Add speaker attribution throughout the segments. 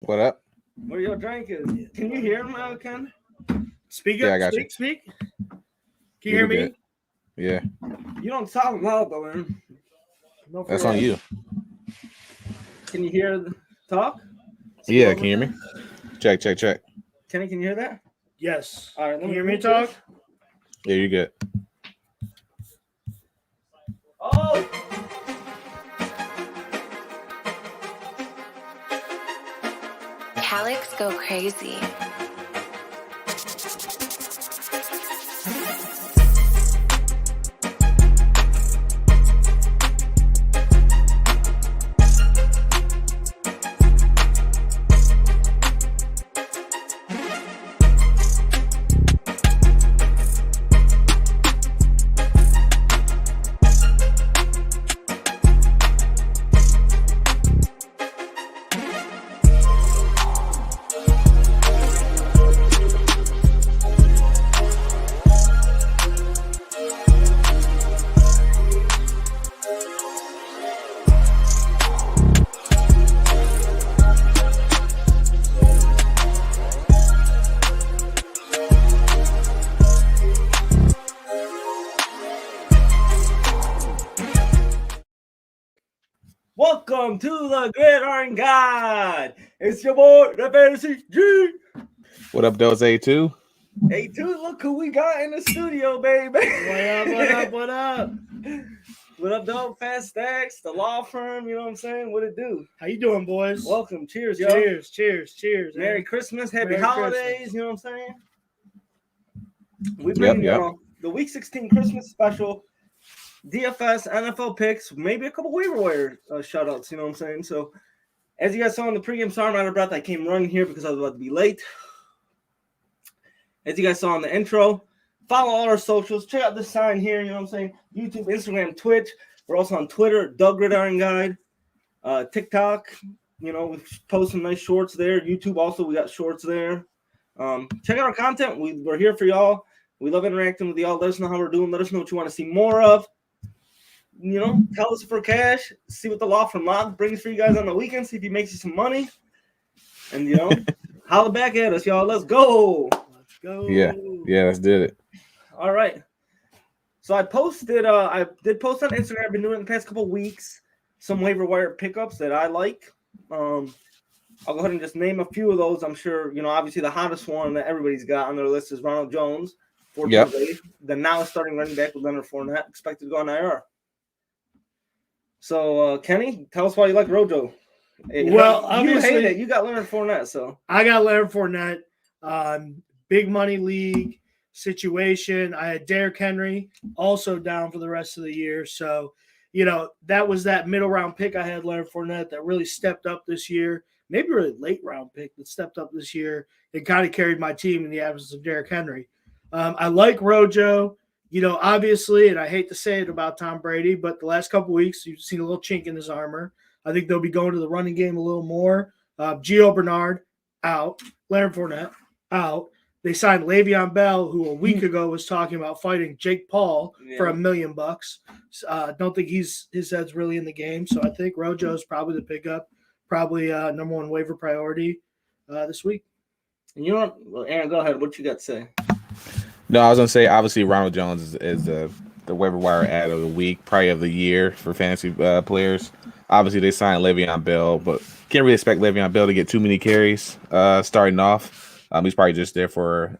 Speaker 1: What up?
Speaker 2: What are your drinking? Can you hear him, Ken?
Speaker 3: Speak
Speaker 1: Yeah,
Speaker 3: up.
Speaker 1: I got you.
Speaker 3: Speak. Can you hear me?
Speaker 1: Good. Yeah,
Speaker 2: You don't sound loud though, man.
Speaker 3: No,
Speaker 1: that's on you.
Speaker 2: Can you hear the talk?
Speaker 1: Yeah, can you hear me? Check.
Speaker 2: Kenny, can you hear that?
Speaker 3: Yes.
Speaker 2: All right,
Speaker 3: Can you hear me talk?
Speaker 1: Yeah, you're good.
Speaker 2: Oh!
Speaker 4: Calyx go crazy.
Speaker 2: Welcome to the Gridiron Guide. It's your boy, the Fantasy G.
Speaker 1: What up, Dose A2?
Speaker 2: Hey, dude, look who we got in the studio, baby.
Speaker 3: What up?
Speaker 2: What up, dog? Fast Stacks, the law firm, you know what I'm saying? What it do?
Speaker 3: How you doing, boys?
Speaker 2: Welcome. Cheers, yo.
Speaker 3: Cheers.
Speaker 2: Merry
Speaker 3: man.
Speaker 2: Christmas. Happy
Speaker 3: Merry
Speaker 2: holidays,
Speaker 3: Christmas.
Speaker 2: you know what I'm saying? We bring the Week 16 Christmas special, DFS, NFL picks, maybe a couple waiver wire shout-outs, you know what I'm saying? So, as you guys saw in the pregame, sorry I'm out of breath. I came running here because I was about to be late. As you guys saw in the intro, follow all our socials. Check out this sign here, you know what I'm saying? YouTube, Instagram, Twitch. We're also on Twitter, Doug Gridiron Guide, TikTok. You know, we post some nice shorts there. YouTube also, we got shorts there. Check out our content. We're here for y'all. We love interacting with y'all. Let us know how we're doing. Let us know what you want to see more of. You know, tell us for cash. See what the law firm Log brings for you guys on the weekend. See if he makes you some money. And, you know, holla back at us, y'all. Let's go.
Speaker 1: Yeah, let's do it.
Speaker 2: All right. So I did post on Instagram. I've been doing it in the past couple of weeks. Some waiver wire pickups that I like. I'll go ahead and just name a few of those. I'm sure, you know, obviously the hottest one that everybody's got on their list is Ronald Jones.
Speaker 1: Yep.
Speaker 2: The now starting running back with Leonard Fournette, expected to go on IR. So, Kenny, tell us why you like Rojo.
Speaker 3: Well, obviously,
Speaker 2: you hate it. You got Leonard Fournette, so.
Speaker 3: I got Leonard Fournette. Big money league situation. I had Derrick Henry also down for the rest of the year. So, you know, that was that middle round pick I had, Leonard Fournette, that really stepped up this year. Maybe really late round pick that stepped up this year and kind of carried my team in the absence of Derrick Henry. I like Rojo. You know, obviously, and I hate to say it about Tom Brady, but the last couple of weeks, you've seen a little chink in his armor. I think they'll be going to the running game a little more. Gio Bernard, out. Leonard Fournette, out. They signed Le'Veon Bell, who a week ago was talking about fighting Jake Paul for $1 million. Don't think his head's really in the game, so I think Rojo is probably the pickup, probably number one waiver priority this week.
Speaker 2: And you know what? Well, Aaron, go ahead. What you got to say?
Speaker 1: No, I was going to say, obviously, Ronald Jones is the waiver wire ad of the week, probably of the year for fantasy players. Obviously, they signed Le'Veon Bell, but can't really expect Le'Veon Bell to get too many carries starting off. He's probably just there for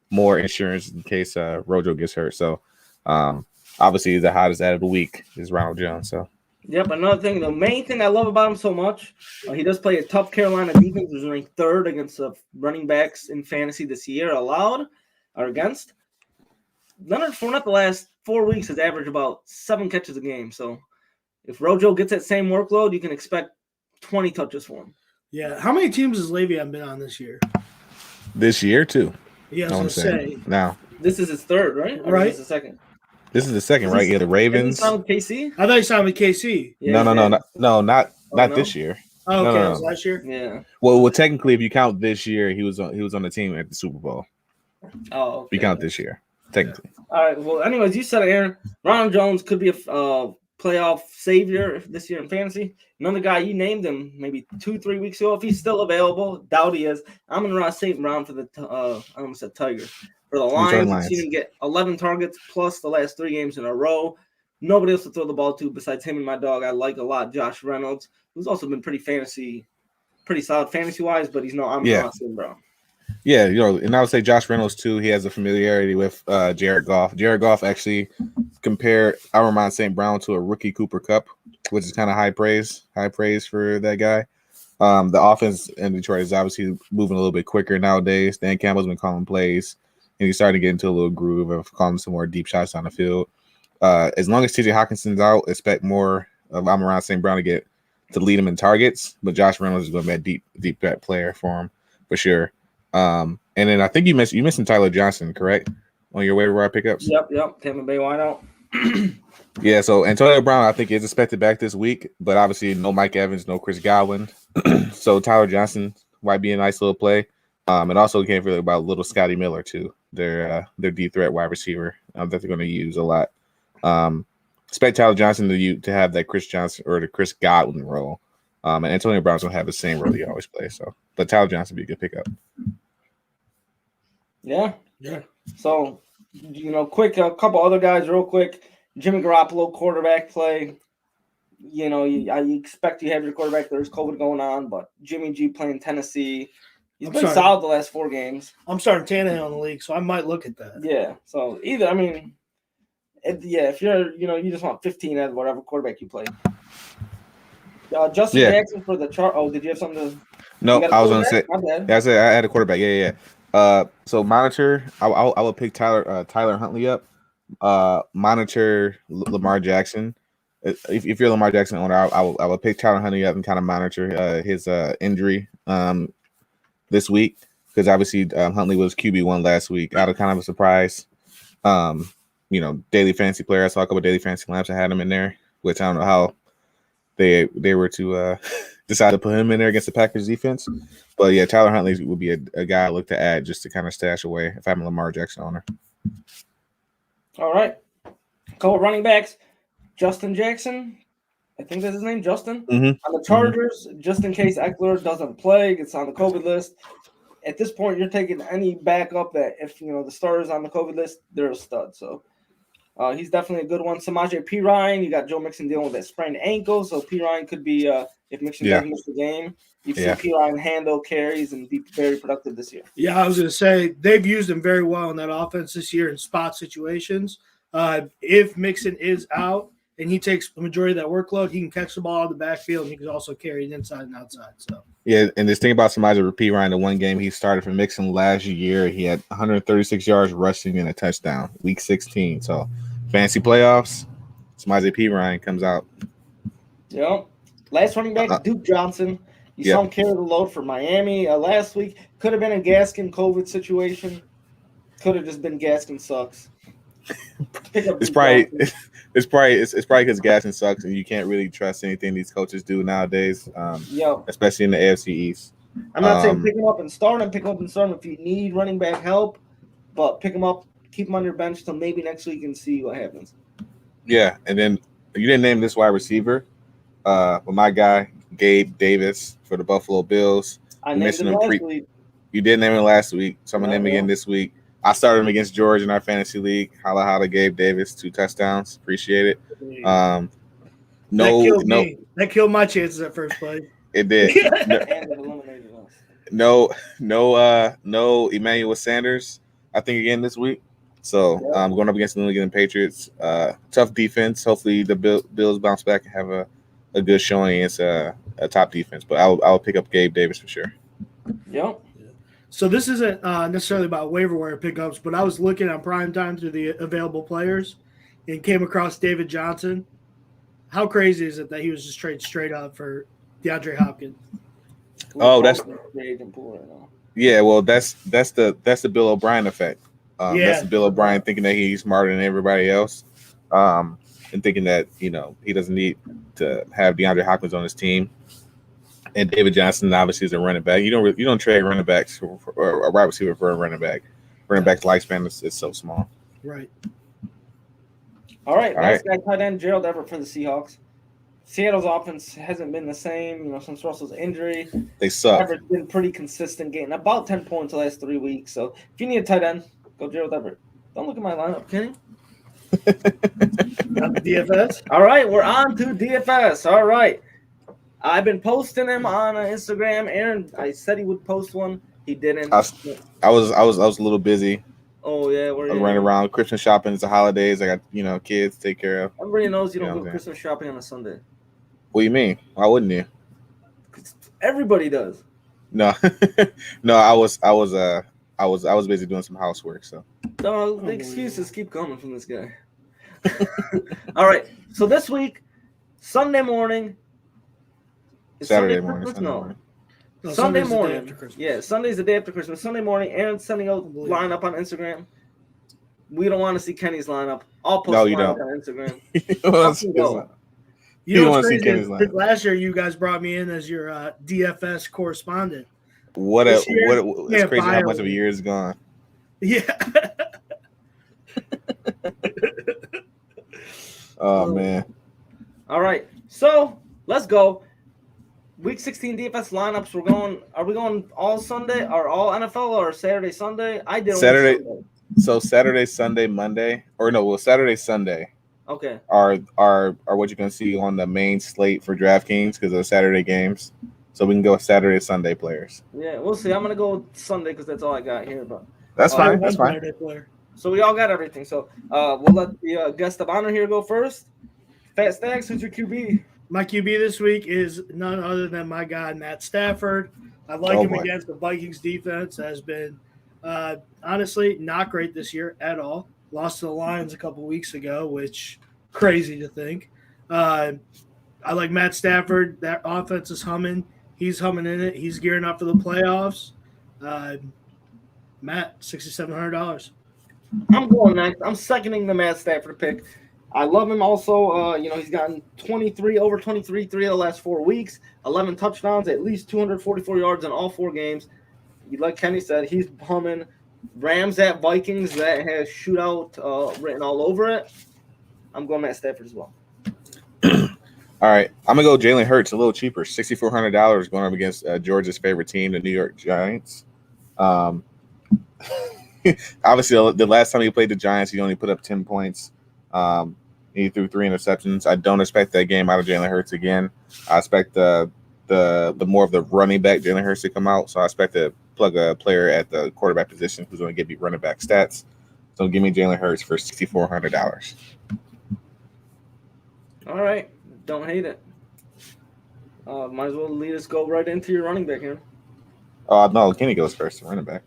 Speaker 1: more insurance in case Rojo gets hurt. So, obviously, the hottest ad of the week is Ronald Jones. So,
Speaker 2: yep. Another thing, the main thing I love about him so much, he does play a tough Carolina defense. He's ranked third against the running backs in fantasy this year allowed or against. Leonard Fournette the last 4 weeks has averaged about 7 catches a game. So, if Rojo gets that same workload, you can expect 20 touches for him.
Speaker 3: Yeah. How many teams has Le'Veon been on this year?
Speaker 1: this year, too.
Speaker 3: Yeah, I was going to say.
Speaker 1: Now,
Speaker 2: this is his third, right? Or
Speaker 3: right.
Speaker 2: This is the second.
Speaker 1: This is the second, right? Yeah, the Ravens.
Speaker 2: Signed with KC?
Speaker 3: I thought he signed with KC.
Speaker 1: Yeah, not this year.
Speaker 3: Oh, okay,
Speaker 1: No.
Speaker 3: It was last year.
Speaker 2: Yeah.
Speaker 1: Well, technically, if you count this year, he was on the team at the Super Bowl.
Speaker 2: Oh, okay.
Speaker 1: If you count this year, technically.
Speaker 2: All right. Well, anyways, you said it, Aaron. Ronald Jones could be a playoff savior this year in fantasy. Another guy, you named him maybe 2-3 weeks ago. If he's still available, doubt he is. I'm going to run St. Brown for the I almost said Tigers. For the Lions, I've seen him get 11 targets plus the last 3 games in a row. Nobody else to throw the ball to besides him and my dog. I like a lot, Josh Reynolds, who's also been pretty solid fantasy-wise, but he's not St. Brown.
Speaker 1: Yeah, and I would say Josh Reynolds too. He has a familiarity with Jared Goff. Jared Goff actually compared Ron St. Brown to a rookie Cooper Kupp, which is kind of high praise for that guy. The offense in Detroit is obviously moving a little bit quicker nowadays. Dan Campbell's been calling plays, and he's starting to get into a little groove of calling some more deep shots on the field. As long as TJ Hawkinson's out, expect more of Ron St. Brown to lead him in targets, but Josh Reynolds is going to be a deep threat player for him for sure. And then I think you mentioned Tyler Johnson, correct, on your waiver wire pickups?
Speaker 2: Yep. Tampa Bay wideout.
Speaker 1: Yeah, so Antonio Brown I think is expected back this week, but obviously no Mike Evans, no Chris Godwin. So Tyler Johnson might be a nice little play. And also can't forget about little Scotty Miller too. Their deep threat wide receiver that they're going to use a lot. Expect Tyler Johnson to have that Chris Johnson or the Chris Godwin role. And Antonio Brown's going to have the same role he always plays. So, but Tyler Johnson would be a good pickup.
Speaker 2: Yeah. So, quick, a couple other guys real quick. Jimmy Garoppolo, quarterback play. I expect you have your quarterback. There's COVID going on, but Jimmy G playing Tennessee. He's been solid the last 4 games.
Speaker 3: I'm starting Tannehill in the league, so I might look at that.
Speaker 2: Yeah. So, if you're, you just want 15 out of whatever quarterback you play. Justin Jackson for the chart. Oh, did you have something to?
Speaker 1: No, I was going to say. Yeah, I said I had a quarterback. Yeah. So monitor. I would pick Tyler Huntley up. Monitor Lamar Jackson. If you're a Lamar Jackson owner, I would pick Tyler Huntley up and kind of monitor his injury this week, because obviously Huntley was QB1 last week. Out of kind of a surprise. Daily fantasy player. I saw a couple of daily fantasy lamps. I had him in there, which I don't know how they were to decide to put him in there against the Packers defense. But yeah, Tyler Huntley would be a guy I look to add just to kind of stash away if I'm a Lamar Jackson owner.
Speaker 2: All right. A couple running backs. Justin Jackson. I think that's his name, Justin.
Speaker 1: Mm-hmm.
Speaker 2: On the Chargers, just in case Eckler doesn't play, gets on the COVID list. At this point, you're taking any backup that if, the starter's on the COVID list, they're a stud. So he's definitely a good one. Samaje Perine, you got Joe Mixon dealing with that sprained ankle. So Perine could be, if Mixon doesn't miss the game, you've seen Perine handle carries and be very productive this year.
Speaker 3: Yeah, I was going to say, they've used him very well in that offense this year in spot situations. If Mixon is out and he takes the majority of that workload, he can catch the ball out of the backfield, and he can also carry it inside and outside. So
Speaker 1: yeah, and this thing about Samaje Perine, the one game he started for Mixon last year, he had 136 yards rushing and a touchdown, week 16. So fantasy playoffs, Samaje Perine comes out.
Speaker 2: Yep. Last running back, Duke Johnson. You saw him carry the load for Miami last week. Could have been a Gaskin COVID situation. Could have just been Gaskin sucks.
Speaker 1: It's probably because Gaskin sucks and you can't really trust anything these coaches do nowadays. Especially in the AFC East.
Speaker 2: I'm not saying pick him up and start him. Pick him up and start him if you need running back help, but pick him up, keep him on your bench till maybe next week and see what happens.
Speaker 1: Yeah, and then you didn't name this wide receiver, but my guy Gabe Davis for the Buffalo Bills.
Speaker 2: I named him last week.
Speaker 1: You did name him last week, so I'm gonna name him again this week. I started him against George in our fantasy league. Holla, Gabe Davis, 2 touchdowns. Appreciate it.
Speaker 3: That killed my chances at first place.
Speaker 1: It did. No Emmanuel Sanders, I think, again this week. So going up against the New England Patriots. Tough defense. Hopefully the Bills bounce back and have a good showing against a top defense. But I'll pick up Gabe Davis for sure.
Speaker 2: Yep.
Speaker 3: So this isn't necessarily about waiver wire pickups, but I was looking on prime time through the available players and came across David Johnson. How crazy is it that he was just traded straight up for DeAndre Hopkins?
Speaker 1: Oh, that's well, that's the Bill O'Brien effect. That's the Bill O'Brien thinking that he's smarter than everybody else, and thinking that he doesn't need to have DeAndre Hopkins on his team. And David Johnson obviously is a running back. You don't trade running backs or a wide receiver for a running back. Running back's lifespan is so small.
Speaker 3: Right.
Speaker 2: All right,
Speaker 1: All
Speaker 2: last guy tight end Gerald Everett for the Seahawks. Seattle's offense hasn't been the same, since Russell's injury.
Speaker 1: They suck.
Speaker 2: Everett's been pretty consistent, getting about 10 points the last 3 weeks. So if you need a tight end, go Gerald Everett. Don't look at my lineup, Kenny.
Speaker 3: Not the DFS.
Speaker 2: All right, we're on to DFS. All right. I've been posting him on Instagram. Aaron, I said he would post one. He didn't.
Speaker 1: I was a little busy.
Speaker 2: Oh yeah,
Speaker 1: I was running around Christmas shopping. It's the holidays. I got kids to take care of.
Speaker 2: Everybody knows you don't go Christmas shopping on a Sunday.
Speaker 1: What do you mean? Why wouldn't you?
Speaker 2: Everybody does.
Speaker 1: No, no. I was busy doing some housework. So
Speaker 2: no, the excuses keep coming from this guy. All right. So this week, Sunday morning.
Speaker 1: Saturday morning.
Speaker 3: No,
Speaker 2: Sunday
Speaker 3: Sunday's the day
Speaker 2: morning.
Speaker 3: after Christmas.
Speaker 2: Yeah, Sunday's the day after Christmas. Sunday morning, Aaron's sending out lineup on Instagram. We don't want to see Kenny's lineup. I'll post lineup on Instagram.
Speaker 3: You know what's crazy? Last year, you guys brought me in as your DFS correspondent.
Speaker 1: It's crazy how much of a year is gone.
Speaker 3: Yeah.
Speaker 1: Oh, man.
Speaker 2: All right. So, let's go. Week 16 DFS lineups. Are we going all Sunday or all NFL or Saturday, Sunday? I did
Speaker 1: Saturday. So Saturday, Sunday, Monday, Saturday, Sunday.
Speaker 2: Okay.
Speaker 1: Are what you're gonna see on the main slate for DraftKings because of the Saturday games. So we can go Saturday, Sunday players.
Speaker 2: Yeah, we'll see. I'm gonna go Sunday because that's all I got here. But
Speaker 1: that's fine. That's fine.
Speaker 2: So we all got everything. So we'll let the guest of honor here go first. Fat Stacks, who's your QB?
Speaker 3: My QB this week is none other than my guy, Matt Stafford. I like him against the Vikings defense. Has been, honestly, not great this year at all. Lost to the Lions a couple weeks ago, which crazy to think. I like Matt Stafford. That offense is humming. He's humming in it. He's gearing up for the playoffs. Matt, $6,700.
Speaker 2: I'm going next. I'm seconding the Matt Stafford pick. I love him also. He's gotten over 23 3 of the last 4 weeks, 11 touchdowns, at least 244 yards in all 4 games. Like Kenny said, he's humming. Rams at Vikings, that has shootout written all over it. I'm going Matt Stafford as well.
Speaker 1: All right. I'm going to go Jalen Hurts, a little cheaper, $6,400 going up against Georgia's favorite team, the New York Giants. Obviously, the last time he played the Giants, he only put up 10 points. He threw 3 interceptions. I don't expect that game out of Jalen Hurts again. I expect the more of the running back Jalen Hurts to come out. So I expect to plug a player at the quarterback position who's going to give me running back stats. So give me Jalen Hurts for $6,400.
Speaker 2: All right, don't hate it. Might as well lead us go right into your running back here.
Speaker 1: No, Kenny goes first, running back.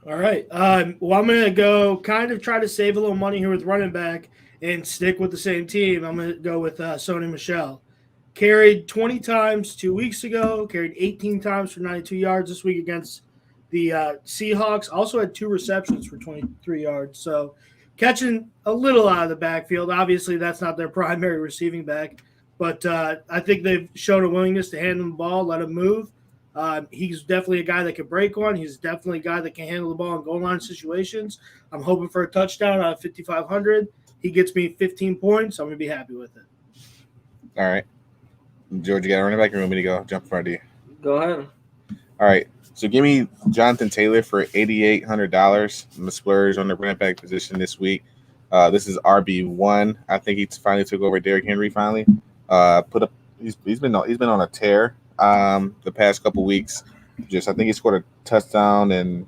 Speaker 3: All right. Well, I'm going to go kind of try to save a little money here with running back and stick with the same team. I'm going to go with Sony Michel. Carried 20 times 2 weeks ago, carried 18 times for 92 yards this week against the Seahawks. Also had 2 receptions for 23 yards. So catching a little out of the backfield. Obviously, that's not their primary receiving back. But I think they've shown a willingness to hand him the ball, let him move. He's definitely a guy that can break one. He's definitely a guy that can handle the ball in goal line situations. I'm hoping for a touchdown out of 5,500. He gets me 15 points. I'm going to be happy with it.
Speaker 1: All right. George, you got a running back? You want me to go jump in front of you?
Speaker 2: Go ahead.
Speaker 1: All right. So give me Jonathan Taylor for $8,800. I'm the splurge on the running back position this week. This is RB1. I think he finally took over Derrick Henry finally. He's been on a tear the past couple weeks. I think he scored a touchdown in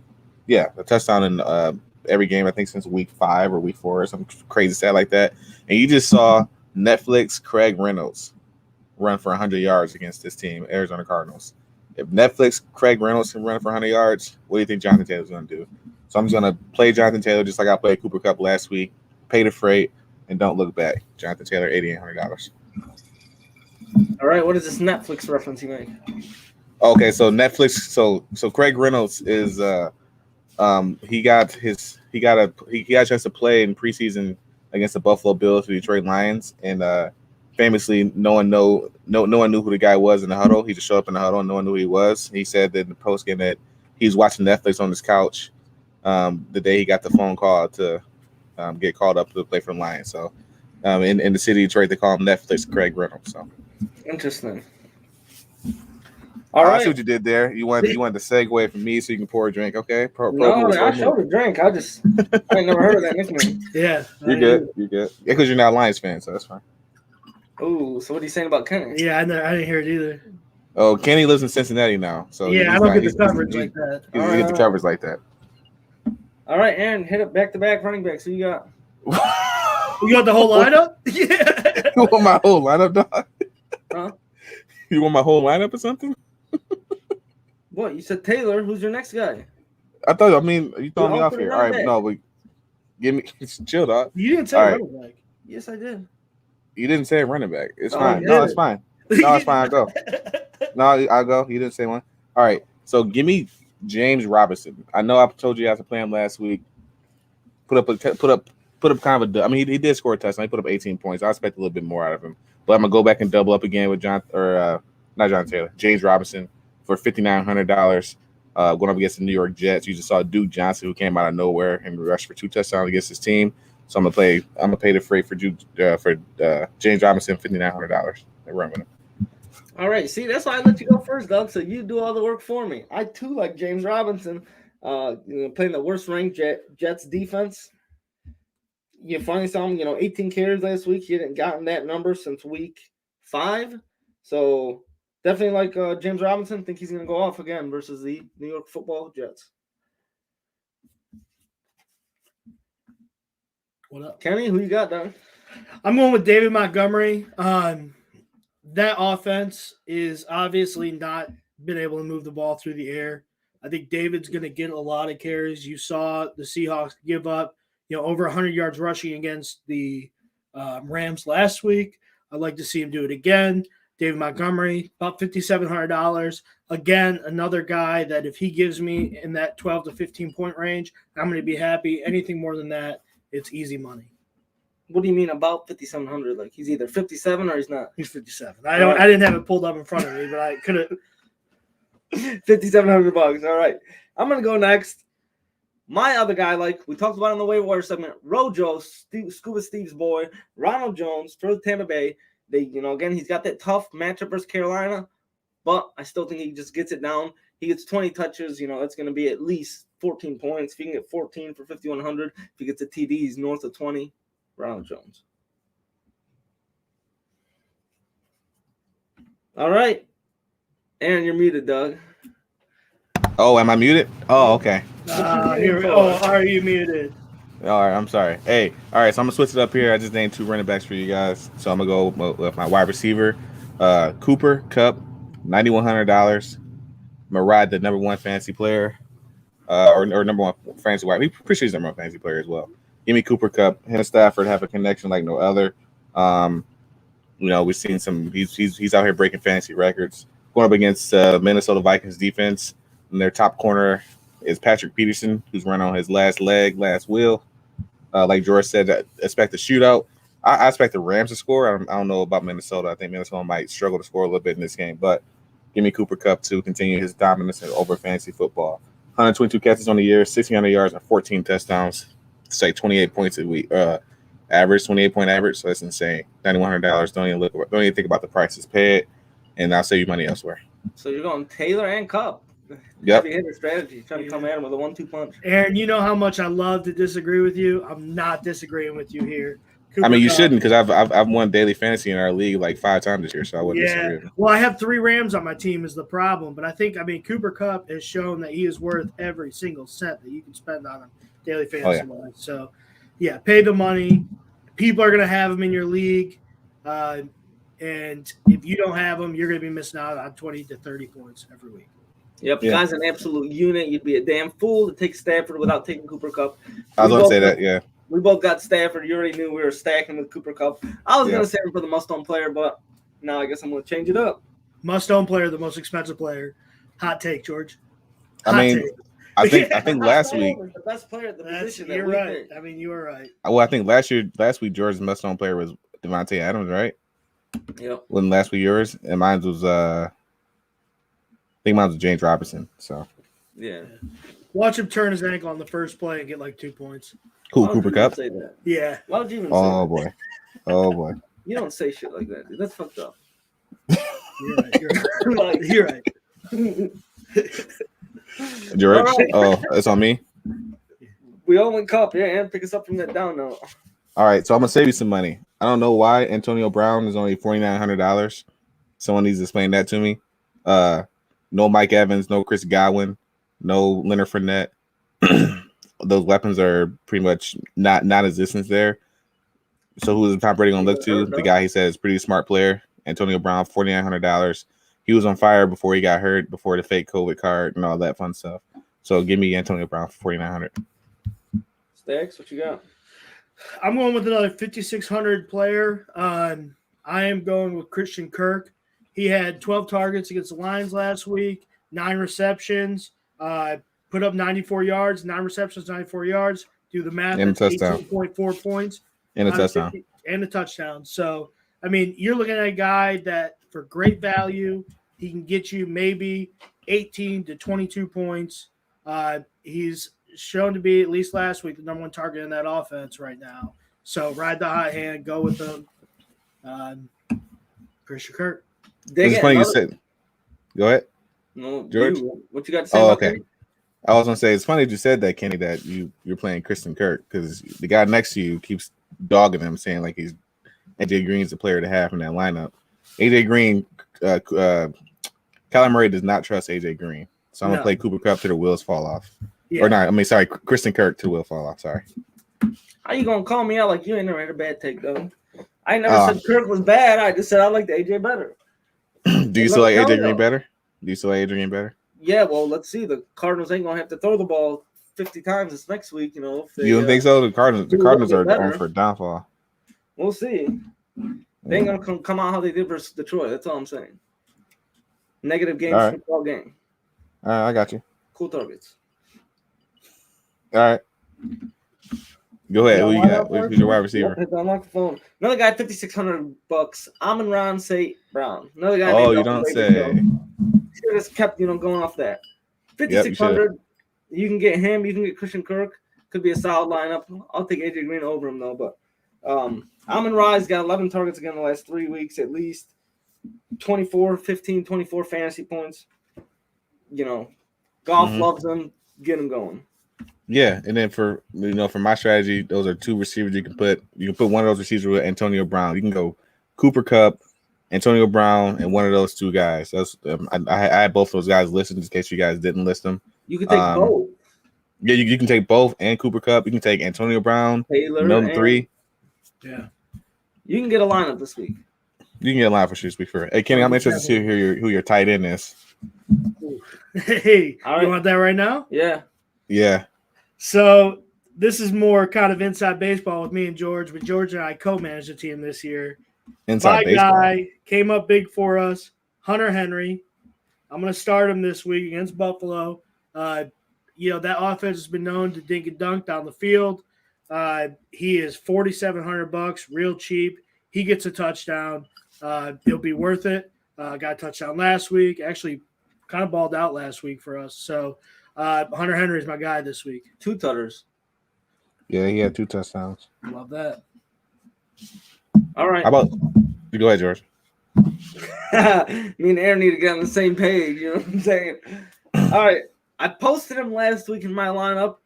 Speaker 1: every game, I think since week 5 or week 4 or some crazy stat like that. And you just saw Netflix Craig Reynolds run for 100 yards against this team, Arizona Cardinals. If Netflix Craig Reynolds can run for 100 yards, what do you think Jonathan Taylor's going to do? So I'm just going to play Jonathan Taylor just like I played Cooper Kupp last week. Pay the freight and don't look back. Jonathan Taylor, $8,800.
Speaker 2: All right, what is this Netflix reference you make?
Speaker 1: Okay, so Netflix. So Craig Reynolds is he got a chance to play in preseason against the Buffalo Bills, the Detroit Lions, and famously no one knew who the guy was in the huddle. He just showed up in the huddle and no one knew who he was. He said that in the post game that he was watching Netflix on his couch the day he got the phone call to get called up to play for the Lions. So in the city of Detroit, they call him Netflix Craig Reynolds. So
Speaker 2: Interesting. All
Speaker 1: I
Speaker 2: right.
Speaker 1: see what you did there. You wanted to segue from me so you can pour a drink. Okay.
Speaker 2: No, I showed a drink. I ain't never heard of that nickname.
Speaker 3: Yeah.
Speaker 1: You're good. You're good. Yeah, because you're not a Lions fan, so that's fine.
Speaker 2: Oh, so what are you saying about Kenny?
Speaker 3: Yeah, I didn't hear it either.
Speaker 1: Oh, Kenny lives in Cincinnati now. So
Speaker 3: yeah, I don't get the coverage like that.
Speaker 1: You get the coverage like that.
Speaker 2: All right, Aaron, hit it back-to-back running backs. Who you got?
Speaker 3: You got the whole lineup? Yeah.
Speaker 1: You want my whole lineup, dog?
Speaker 2: Huh?
Speaker 1: You want my whole lineup or something?
Speaker 2: What? You said Taylor. Who's your next guy?
Speaker 1: You throwing me off here. All right, no, but give me chill, dog.
Speaker 3: You didn't say running back.
Speaker 2: Yes, I did.
Speaker 1: You didn't say running back. It's fine.
Speaker 3: No,
Speaker 1: it's fine. No, it's fine. I'll go. No, I'll go. You didn't say one. All right. So give me James Robinson. I know I told you guys to play him last week. Put up kind of a. I mean, he did score a touchdown. He put up 18 points. I expect a little bit more out of him. But I'm gonna go back and double up again with James Robinson for $5,900. Going up against the New York Jets. You just saw Duke Johnson, who came out of nowhere and rushed for 2 touchdowns against his team. So I'm gonna pay the freight for James Robinson, $5,900. They run with him.
Speaker 2: All right. See, that's why I let you go first, Doug. So you do all the work for me. I too like James Robinson. Playing the worst ranked Jets defense. You finally saw him. 18 carries last week. He hadn't gotten that number since week 5. So definitely like James Robinson. Think he's gonna go off again versus the New York Football Jets.
Speaker 3: What up,
Speaker 2: Kenny? Who you got, Doug?
Speaker 3: I'm going with David Montgomery. That offense is obviously not been able to move the ball through the air. I think David's going to get a lot of carries. You saw the Seahawks give up, over 100 yards rushing against the Rams last week. I'd like to see him do it again. David Montgomery, about $5,700. Again, another guy that if he gives me in that 12 to 15 point range, I'm going to be happy. Anything more than that, it's easy money.
Speaker 2: What do you mean about 5,700? Like he's either 57 or he's not.
Speaker 3: He's 57. I didn't have it pulled up in front of me, but I could have.
Speaker 2: $5,700. All right, I'm gonna go next. My other guy, like we talked about in the waiver wire segment, Rojo, Scuba Steve's boy, Ronald Jones for Tampa Bay. They, again, he's got that tough matchup versus Carolina, but I still think he just gets it down. He gets 20 touches. That's going to be at least 14 points. If he can get 14 for 5,100, if he gets a TD, he's north of 20. Ronald Jones. All right. Aaron, you're muted, Doug.
Speaker 1: Oh, am I muted? Oh, okay.
Speaker 3: Are you muted?
Speaker 1: All right, I'm sorry. Hey, all right, so I'm going to switch it up here. I just named 2 running backs for you guys. So I'm going to go with my wide receiver, Cooper Kupp, $9,100. I'm going to ride the number 1 fantasy player, or number 1 fantasy wide. I'm pretty sure he's number 1 fantasy player as well. Give me Cooper Kupp. Him and Stafford have a connection like no other. We've seen some. He's out here breaking fantasy records. Going up against Minnesota Vikings defense, and their top corner is Patrick Peterson, who's run on his last wheel. Like George said, expect a shootout. I expect the Rams to score. I don't know about Minnesota. I think Minnesota might struggle to score a little bit in this game, but give me Cooper Kupp to continue his dominance over fantasy football. 122 catches on the year, 1,600 yards, and 14 touchdowns. It's like 28 points a week, average, 28-point average. So that's insane. $9,100. Don't even think about the prices. Pay it, and I'll save you money elsewhere.
Speaker 2: So you're going Taylor and Kupp.
Speaker 1: Yep.
Speaker 2: Heavy hitter strategy. Trying to come at him with a 1-2 punch.
Speaker 3: Aaron, you know how much I love to disagree with you. I'm not disagreeing with you here.
Speaker 1: I mean, you shouldn't, because I've won daily fantasy in our league like 5 times this year, so I wouldn't disagree.
Speaker 3: Well, I have 3 Rams on my team is the problem, but I mean, Cooper Kupp has shown that he is worth every single cent that you can spend on him daily fantasy wise. So, yeah, pay the money. People are going to have him in your league, and if you don't have him, you're going to be missing out on 20 to 30 points every week.
Speaker 2: Yep, the guy's an absolute unit. You'd be a damn fool to take Stafford without taking Cooper Kupp.
Speaker 1: I was going to say that, yeah.
Speaker 2: We both got Stafford. You already knew we were stacking with Cooper Kupp. I was going to say him for the must-own player, but now I guess I'm going to change it up.
Speaker 3: Must-own player, the most expensive player. Hot take, George.
Speaker 1: I think last week.
Speaker 2: The best player at the position.
Speaker 3: You're right. I mean, you were right.
Speaker 1: Well, I think last week George's must-own player was Devontae Adams, right?
Speaker 2: Yep.
Speaker 1: Wasn't last week yours? And mine was I think mine was James Robinson. So
Speaker 2: Yeah.
Speaker 3: Watch him turn his ankle on the first play and get like 2 points.
Speaker 1: Who,
Speaker 2: Why would
Speaker 1: Cooper
Speaker 2: you
Speaker 1: Cup?
Speaker 2: Say that?
Speaker 3: Yeah.
Speaker 2: Why would you even say
Speaker 1: Oh
Speaker 2: that?
Speaker 1: boy. Oh boy.
Speaker 2: You don't say shit like that, dude. That's fucked up.
Speaker 3: You're right. You're right. You're right.
Speaker 1: George?
Speaker 2: All right.
Speaker 1: Oh, it's on me.
Speaker 2: We all went Cup, yeah, and pick us up from that down now.
Speaker 1: All right, so I'm gonna save you some money. I don't know why Antonio Brown is only $4,900. Someone needs to explain that to me. No Mike Evans, no Chris Godwin, no Leonard Fournette. Those weapons are pretty much non-existent there. So who is Tom Brady gonna look to? The guy he said is pretty smart player, Antonio Brown, $4,900. He was on fire before he got hurt, before the fake COVID card and all that fun stuff. So give me Antonio Brown for $4,900.
Speaker 2: Stacks, what you got?
Speaker 3: I'm going with another 5,600 player. I am going with Christian Kirk. He had 12 targets against the Lions last week, 9 receptions, put up 94 yards, 9 receptions, 94 yards. Do the math.
Speaker 1: And a touchdown.
Speaker 3: 18.4 points.
Speaker 1: And a touchdown.
Speaker 3: And a touchdown. So, I mean, you're looking at a guy that for great value, he can get you maybe 18 to 22 points. He's shown to be, at least last week, the number 1 target in that offense right now. So ride the hot hand, go with them. Christian Kirk.
Speaker 1: It's funny you said. Go ahead.
Speaker 2: No,
Speaker 1: George?
Speaker 2: What you got to say?
Speaker 1: Oh,
Speaker 2: about
Speaker 1: okay.
Speaker 2: that?
Speaker 1: I was gonna say it's funny that you said that, Kenny, that you're playing Christian Kirk because the guy next to you keeps dogging him, saying like he's AJ Green's the player to have in that lineup. AJ Green, Kyler Murray does not trust AJ Green, so I'm gonna play Cooper Kupp till the wheels fall off. Yeah. Or not? I mean, sorry, Christian Kirk till the wheels fall off. Sorry.
Speaker 2: How you gonna call me out like you ain't never had a bad take though? I never said Kirk was bad. I just said I like the AJ better.
Speaker 1: Do you still like AJ Green better? Do you still like AJ Green better?
Speaker 2: Yeah, well, let's see. The Cardinals ain't gonna have to throw the ball 50 times this next week. You know, if they,
Speaker 1: you don't think so? The Cardinals are on for a downfall.
Speaker 2: We'll see. They ain't gonna come out how they did versus Detroit. That's all I'm saying. Negative game, football game.
Speaker 1: All right, I got you.
Speaker 2: Cool targets.
Speaker 1: All right. Go ahead. Who you got? Who's your wide receiver?
Speaker 2: Unlock the phone. Another guy, $5,600. Amon-Ra St. Brown. Another guy.
Speaker 1: Oh, you don't say.
Speaker 2: Should have kept, going off that. 5,600. Yep, you can get him. You can get Christian Kirk. Could be a solid lineup. I'll take AJ Green over him though. But Amon-Ra's got 11 targets again in the last 3 weeks at least. 24 fantasy points. Golf loves him. Get him going.
Speaker 1: Yeah, and then for my strategy, those are 2 receivers you can put. You can put one of those receivers with Antonio Brown. You can go Cooper Kupp, Antonio Brown, and one of those 2 guys. That's I had both those guys listed just in case you guys didn't list them.
Speaker 2: You can take both.
Speaker 1: Yeah, you can take both and Cooper Kupp. You can take Antonio Brown,
Speaker 2: Taylor,
Speaker 1: number 3.
Speaker 3: Yeah,
Speaker 2: you can get a lineup this week.
Speaker 1: You can get a lineup for sure. Speak for it. Hey, Kenny, I'm interested to hear who your tight end is.
Speaker 3: Hey, you want that right now?
Speaker 2: Yeah.
Speaker 1: Yeah.
Speaker 3: So this is more kind of inside baseball with me and George, but George and I co-managed the team this year.
Speaker 1: Inside baseball.
Speaker 3: My guy came up big for us, Hunter Henry. I'm going to start him this week against Buffalo. That offense has been known to dink and dunk down the field. He is $4,700, real cheap. He gets a touchdown. It'll be worth it. Got a touchdown last week. Actually, kind of balled out last week for us. So Hunter Henry is my guy this week.
Speaker 2: 2 tutters.
Speaker 1: Yeah, he had 2 touchdowns.
Speaker 3: Love that.
Speaker 2: All right.
Speaker 1: How about you? Go ahead, George.
Speaker 2: Me and Aaron need to get on the same page. You know what I'm saying? All right. I posted him last week in my lineup.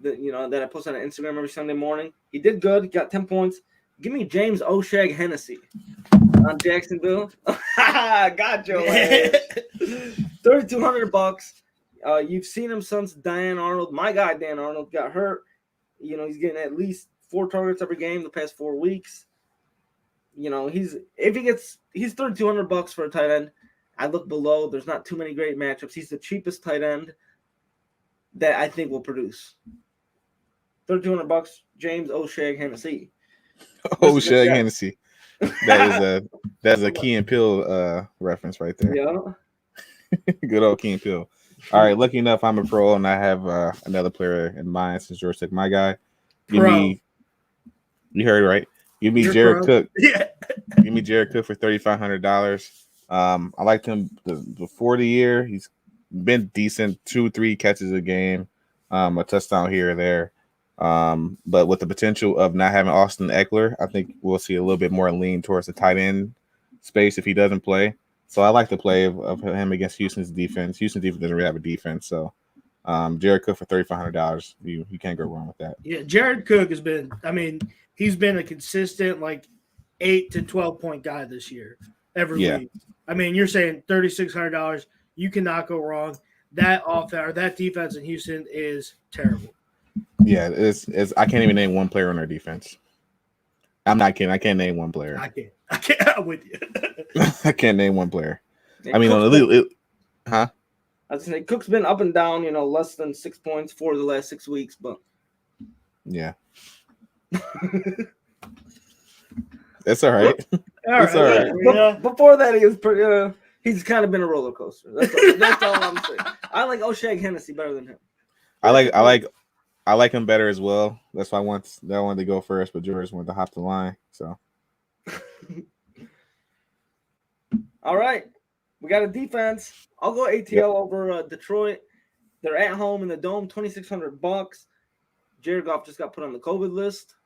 Speaker 2: That I posted on Instagram every Sunday morning. He did good. He got 10 points. Give me James O'Shag Hennessy on Jacksonville. Got your ass. $3,200. You've seen him since Dan Arnold. My guy Dan Arnold got hurt. He's getting at least 4 targets every game the past 4 weeks. He's $3,200 for a tight end. I look below. There's not too many great matchups. He's the cheapest tight end that I think will produce. $3,200. James O'Shag Hennessy.
Speaker 1: O'Shag Hennessy. That's a Key and Peele reference right there.
Speaker 2: Yeah.
Speaker 1: Good old Key and Peele. All right, lucky enough, I'm a pro, and I have another player in mind since George took my guy. You heard it right. Give me Jared Cook.
Speaker 3: Yeah.
Speaker 1: Give me Jared Cook for $3,500. I liked him before the year. He's been decent, 2-3 catches a game, a touchdown here or there. But with the potential of not having Austin Eckler, I think we'll see a little bit more lean towards the tight end space if he doesn't play. So I like the play of him against Houston's defense. Houston's defense doesn't really have a defense, so Jared Cook for $3,500, you can't go wrong with that.
Speaker 3: Yeah, Jared Cook has been. I mean, he's been a consistent 8 to 12 point guy this year every week. I mean, you're saying $3,600, you cannot go wrong. That offense or that defense in Houston is terrible.
Speaker 1: Yeah, it's I can't even name one player on their defense. I'm not kidding. I can't name one player.
Speaker 3: I can't. I'm with you.
Speaker 1: I can't name one player.
Speaker 2: Yeah,
Speaker 1: I mean, on the huh?
Speaker 2: I was saying Cook's been up and down, less than 6 points for the last 6 weeks, but
Speaker 1: yeah, it's all right.
Speaker 3: All
Speaker 1: right.
Speaker 3: Yeah.
Speaker 2: Before that, he was pretty. He's kind of been a roller coaster. That's all I'm saying. I like O'Shea Hennessy better than him.
Speaker 1: I like him better as well. That's why I wanted to go first, but George wanted to hop the line. So,
Speaker 2: all right, we got a defense. I'll go ATL over Detroit. They're at home in the Dome, $2,600. Jared Goff just got put on the COVID list.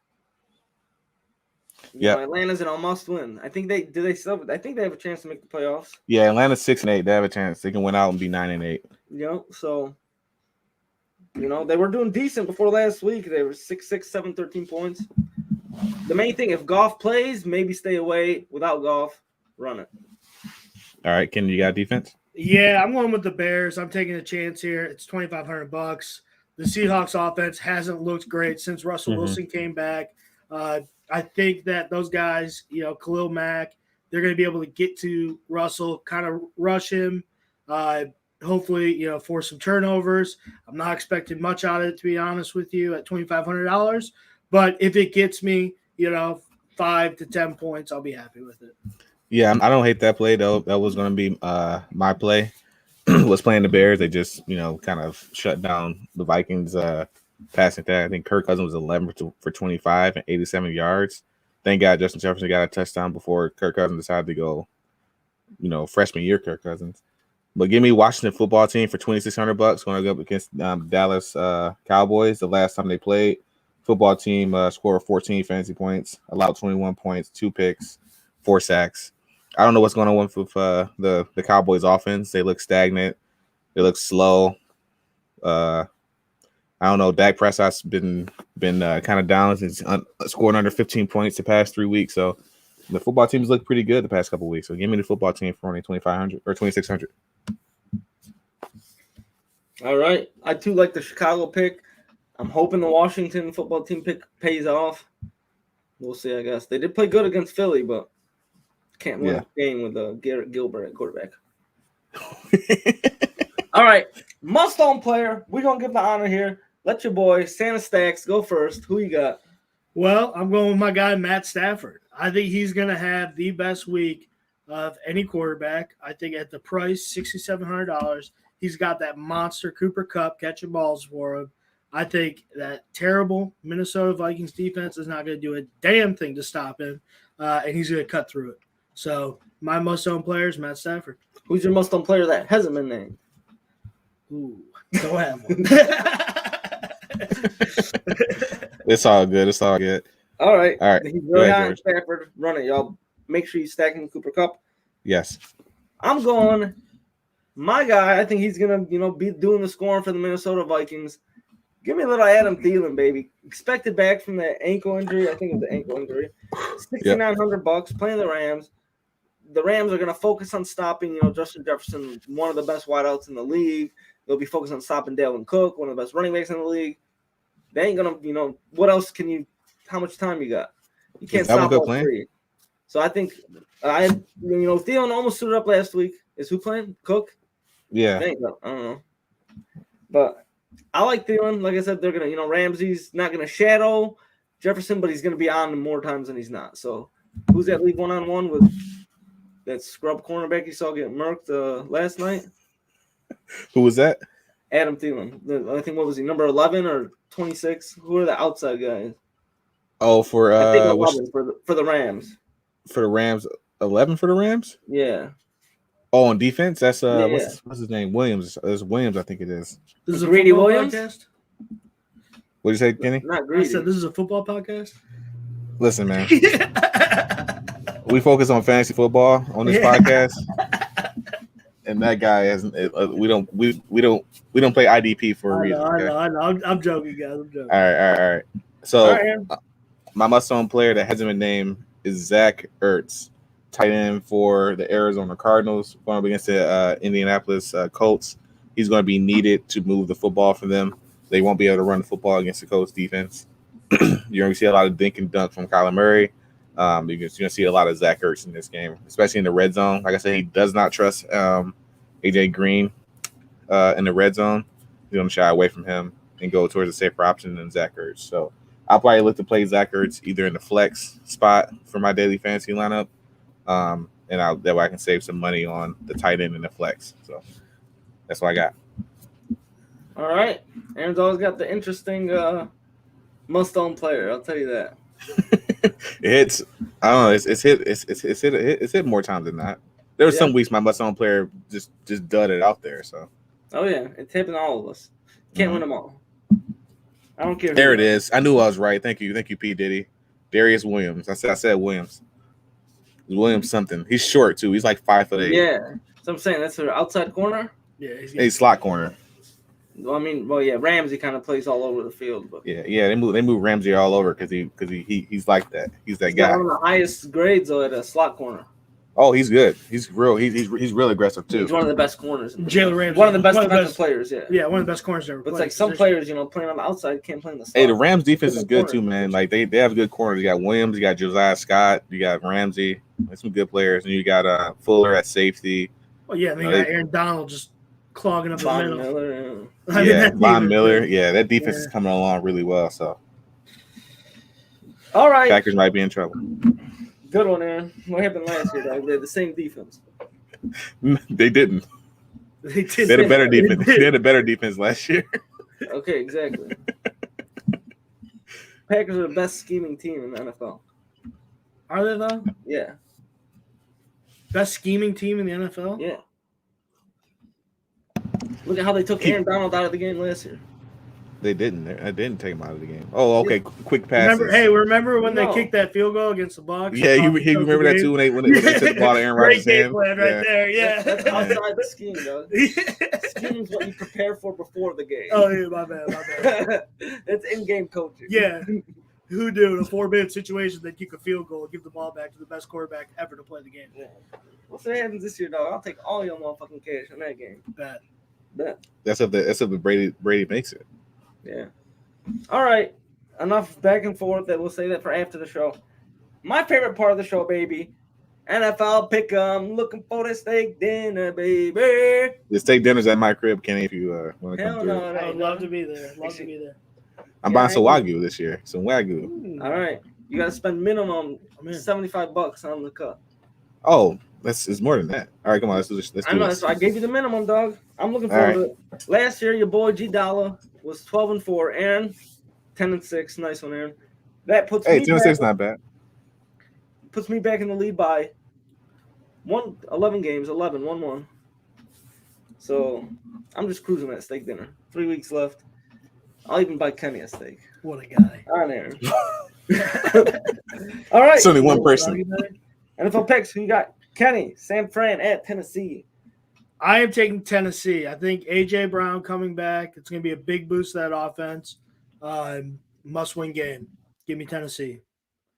Speaker 1: Yeah,
Speaker 2: Atlanta's in a must-win. I think they have a chance to make the playoffs.
Speaker 1: Yeah, Atlanta's 6-8. They have a chance. They can win out and be 9-8.
Speaker 2: So they were doing decent before last week. They were 6-6, 7, 13 points. The main thing, if Goff plays, maybe stay away. Without Goff, run it.
Speaker 1: All right, Ken, you got defense?
Speaker 3: Yeah, I'm going with the Bears. I'm taking a chance here. It's $2,500. The Seahawks offense hasn't looked great since Russell Wilson came back. I think that those guys, Khalil Mack, they're going to be able to get to Russell, kind of rush him, hopefully, force some turnovers. I'm not expecting much out of it, to be honest with you, at $2,500. But if it gets me, 5 to 10 points, I'll be happy with it.
Speaker 1: Yeah, I don't hate that play, though. That was going to be my play. Was playing the Bears. They just, kind of shut down the Vikings passing attack. I think Kirk Cousins was 11 for 25 and 87 yards. Thank God Justin Jefferson got a touchdown before Kirk Cousins decided to go, freshman year Kirk Cousins. But give me Washington football team for $2,600 going to go up against Dallas Cowboys. The last time they played, football team scored 14 fantasy points, allowed 21 points, 2 picks, 4 sacks. I don't know what's going on with the Cowboys offense. They look stagnant. They look slow. I don't know. Dak Prescott's been kind of down since scoring under 15 points the past 3 weeks. So the football teams look pretty good the past couple of weeks. So give me the football team for only $2,500 or $2,600.
Speaker 2: All right. I too like the Chicago pick. I'm hoping the Washington football team pick pays off. We'll see, I guess. They did play good against Philly, but can't win a game with Garrett Gilbert at quarterback. All right. Must-own player. We're going to give the honor here. Let your boy, Santa Stacks, go first. Who you got?
Speaker 3: Well, I'm going with my guy, Matt Stafford. I think he's going to have the best week of any quarterback. I think at the price, $6,700, he's got that monster Cooper Kupp catching balls for him. I think that terrible Minnesota Vikings defense is not going to do a damn thing to stop him, and he's going to cut through it. So my must-own player is Matt Stafford.
Speaker 2: Who's your must-own player that hasn't been named?
Speaker 3: Ooh, don't have one.
Speaker 1: It's all good. It's all good.
Speaker 2: All right. He's really
Speaker 1: ahead,
Speaker 2: high on Stafford. Run it, y'all. Make sure you stack him with Cooper Kupp.
Speaker 1: Yes.
Speaker 2: I'm going. My guy, I think he's going to, be doing the scoring for the Minnesota Vikings. Give me a little Adam Thielen, baby. Expected back from the ankle injury. I think it was the ankle injury. $6,900 playing the Rams. The Rams are going to focus on stopping, Justin Jefferson, one of the best wideouts in the league. They'll be focused on stopping Dalvin Cook, one of the best running backs in the league. They ain't going to, what else can you – how much time you got? You can't stop all three. So I think, Thielen almost suited up last week. Is who playing? Cook?
Speaker 1: Yeah.
Speaker 2: I don't know. But I like Thielen. Like I said, they're going to, Ramsey's not going to shadow Jefferson, but he's going to be on more times than he's not. So who's that league one-on-one with that scrub cornerback you saw get murked last night?
Speaker 1: Who was that?
Speaker 2: Adam Thielen. I think, what was he, number 11 or 26? Who are the outside guys?
Speaker 1: Oh, for
Speaker 2: I think 11 for the Rams.
Speaker 1: For the Rams, 11 for the Rams?
Speaker 2: Yeah.
Speaker 1: Oh, on defense, that's
Speaker 2: Yeah.
Speaker 1: what's his name? Williams. It's Williams, I think it is.
Speaker 3: This is a
Speaker 2: Greedy
Speaker 3: football
Speaker 2: Williams?
Speaker 3: podcast.
Speaker 1: What did you say, Kenny?
Speaker 2: Not
Speaker 3: I
Speaker 2: greedy.
Speaker 3: said this is a football podcast.
Speaker 1: Listen, man. We focus on fantasy football on this podcast, and that guy hasn't. We don't play IDP for a reason.
Speaker 3: I know. I'm joking, guys. I'm joking.
Speaker 1: All right. So,
Speaker 2: All right.
Speaker 1: my must-own player that hasn't been named is Zach Ertz, tight end for the Arizona Cardinals, going up against the Indianapolis Colts. He's going to be needed to move the football for them. They won't be able to run the football against the Colts defense. You're going to see a lot of dink and dunk from Kyler Murray. You're going to see a lot of Zach Ertz in this game, especially in the red zone. Like I said, he does not trust AJ Green in the red zone. He's going to shy away from him and go towards a safer option than Zach Ertz. So I'll probably look to play Zach Ertz either in the flex spot for my daily fantasy lineup, and that way I can save some money on the tight end and the flex. So that's what I got.
Speaker 2: All right. Aaron's always got the interesting must-own player. I'll tell you that.
Speaker 1: It's I don't know. It's hit more times than not. There were some weeks my must-own player just dudded out there. So
Speaker 2: Oh yeah, it's happened to all of us. Can't win them all. I don't care.
Speaker 1: there it is. I knew I was right. Thank you, P. Diddy. Darius Williams. I said Williams. Williams something. He's short too. He's like 5'8".
Speaker 2: Yeah. So I'm saying that's her outside corner.
Speaker 3: Yeah,
Speaker 1: He's slot corner.
Speaker 2: Well, yeah, Ramsey kind of plays all over the field, but
Speaker 1: Yeah. They move Ramsey all over because he's like that. He's that
Speaker 2: he's
Speaker 1: guy.
Speaker 2: got one of the highest grades though at a slot corner.
Speaker 1: Oh, he's good. He's real. He's real aggressive too.
Speaker 2: He's one of the best corners.
Speaker 3: Jalen Ramsey,
Speaker 2: one of the best defensive players. Yeah.
Speaker 3: Yeah, one of the best corners ever.
Speaker 2: But it's
Speaker 3: played.
Speaker 2: like some players, playing on the outside can't play in the slot.
Speaker 1: Hey, the Rams defense is good too, man. Like they have good corners. You got Williams, you got Josiah Scott, you got Ramsey. There's some good players, and you got Fuller at safety.
Speaker 3: Oh yeah, they got Aaron Donald just clogging up the
Speaker 2: Von
Speaker 3: middle.
Speaker 2: Miller,
Speaker 1: Von Miller. Yeah, that defense is coming along really well. So,
Speaker 2: all right,
Speaker 1: Packers might be in trouble.
Speaker 2: Good one, Aaron. What happened last year, dog? They had the same defense.
Speaker 1: They didn't.
Speaker 3: They
Speaker 1: They had a better defense. They had a better defense last year.
Speaker 2: Okay, exactly. Packers are the best scheming team in the NFL.
Speaker 3: Are they though?
Speaker 2: Yeah.
Speaker 3: Best scheming team in the NFL?
Speaker 2: Yeah. Look at how they took Aaron Donald out of the game last year.
Speaker 1: They didn't. I didn't take him out of the game. Oh, okay. Quick passes.
Speaker 3: Remember when they kicked that field goal against the Bucs?
Speaker 1: Yeah, you remember that too when they took the ball to Aaron Rodgers' hand.
Speaker 3: Great game plan right there. Yeah,
Speaker 2: that's outside the scheme, dog. Scheme is what you prepare for before the game.
Speaker 3: Oh yeah, my bad.
Speaker 2: That's in-game coaching.
Speaker 3: Yeah. Who knew in a 4-minute situation they'd kick a field goal and give the ball back to the best quarterback ever to play the game?
Speaker 2: Yeah. We'll see what happens this year, dog. I'll take all your motherfucking cash in that game.
Speaker 3: Bet.
Speaker 1: That's if the Brady makes it.
Speaker 2: Yeah. All right. Enough back and forth. That we'll say that for after the show. My favorite part of the show, baby. NFL pick 'em. Looking for the steak dinner, baby.
Speaker 1: The steak dinner's at my crib, Kenny. If you want to come through.
Speaker 2: No,
Speaker 3: I would love to be there.
Speaker 1: I'm buying some Wagyu this year. Some Wagyu.
Speaker 2: All right. You got to spend minimum $75 on the cut.
Speaker 1: Oh, it's more than that. All right, come on. Let's do this.
Speaker 2: I know. So I gave you the minimum, dog. I'm looking forward to it. Last year, your boy G Dollar was 12-4. Aaron, 10-6. Nice one, Aaron. That puts me
Speaker 1: 10-6 not bad.
Speaker 2: Puts me back in the lead by 11 games, 1-1. So I'm just cruising that steak dinner. 3 weeks left. I'll even buy Kenny a steak.
Speaker 3: What a guy.
Speaker 2: All right, Aaron. All right.
Speaker 1: It's only one person.
Speaker 2: NFL picks. Who you got? Kenny, San Fran at Tennessee.
Speaker 3: I am taking Tennessee. I think A.J. Brown coming back. It's going to be a big boost to that offense. Must-win game. Give me Tennessee.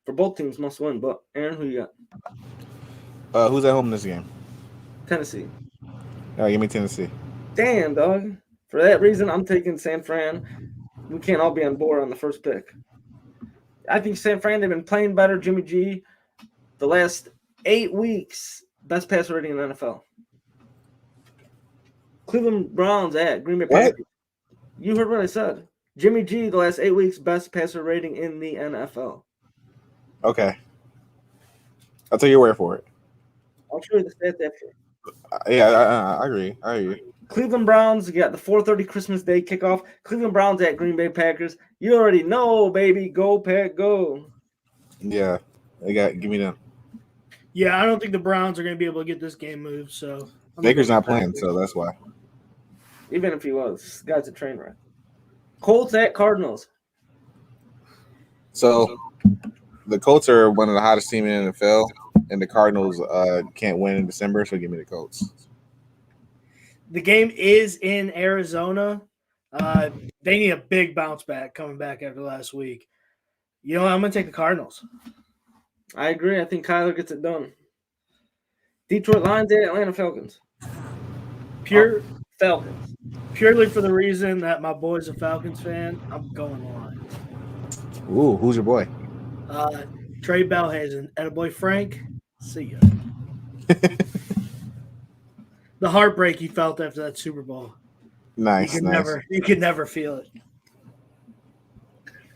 Speaker 2: For both teams, must win. But, Aaron, who you got?
Speaker 1: Who's at home in this game?
Speaker 2: Tennessee.
Speaker 1: All right, give me Tennessee.
Speaker 2: Damn, dog. For that reason, I'm taking San Fran. We can't all be on board on the first pick. I think San Fran, they've been playing better. Jimmy G, the last 8 weeks, best passer rating in the NFL. Cleveland Browns at Green Bay Packers. You heard what I said. Jimmy G, the last 8 weeks, best passer rating in the NFL.
Speaker 1: Okay. I'll take your word for it.
Speaker 2: I'll show you the stats after.
Speaker 1: Yeah, I agree. I agree.
Speaker 2: Cleveland Browns, you got the 4:30 Christmas Day kickoff. Cleveland Browns at Green Bay Packers. You already know, baby. Go, Pack, go.
Speaker 1: Yeah, give me them.
Speaker 3: Yeah, I don't think the Browns are going to be able to get this game moved. So
Speaker 1: Baker's not playing, so that's why.
Speaker 2: Even if he was, this guy's a train wreck. Colts at Cardinals.
Speaker 1: So the Colts are one of the hottest teams in the NFL, and the Cardinals can't win in December, so give me the Colts.
Speaker 3: The game is in Arizona. They need a big bounce back coming back after last week. You know what? I'm going to take the Cardinals.
Speaker 2: I agree. I think Kyler gets it done. Detroit Lions at Atlanta Falcons. Falcons.
Speaker 3: Purely for the reason that my boy's a Falcons fan, I'm going Lions.
Speaker 1: Ooh, who's your boy?
Speaker 3: Trey Bellhazen. And a boy Frank, see ya. The heartbreak he felt after that Super Bowl.
Speaker 1: Nice.
Speaker 3: You could never feel it.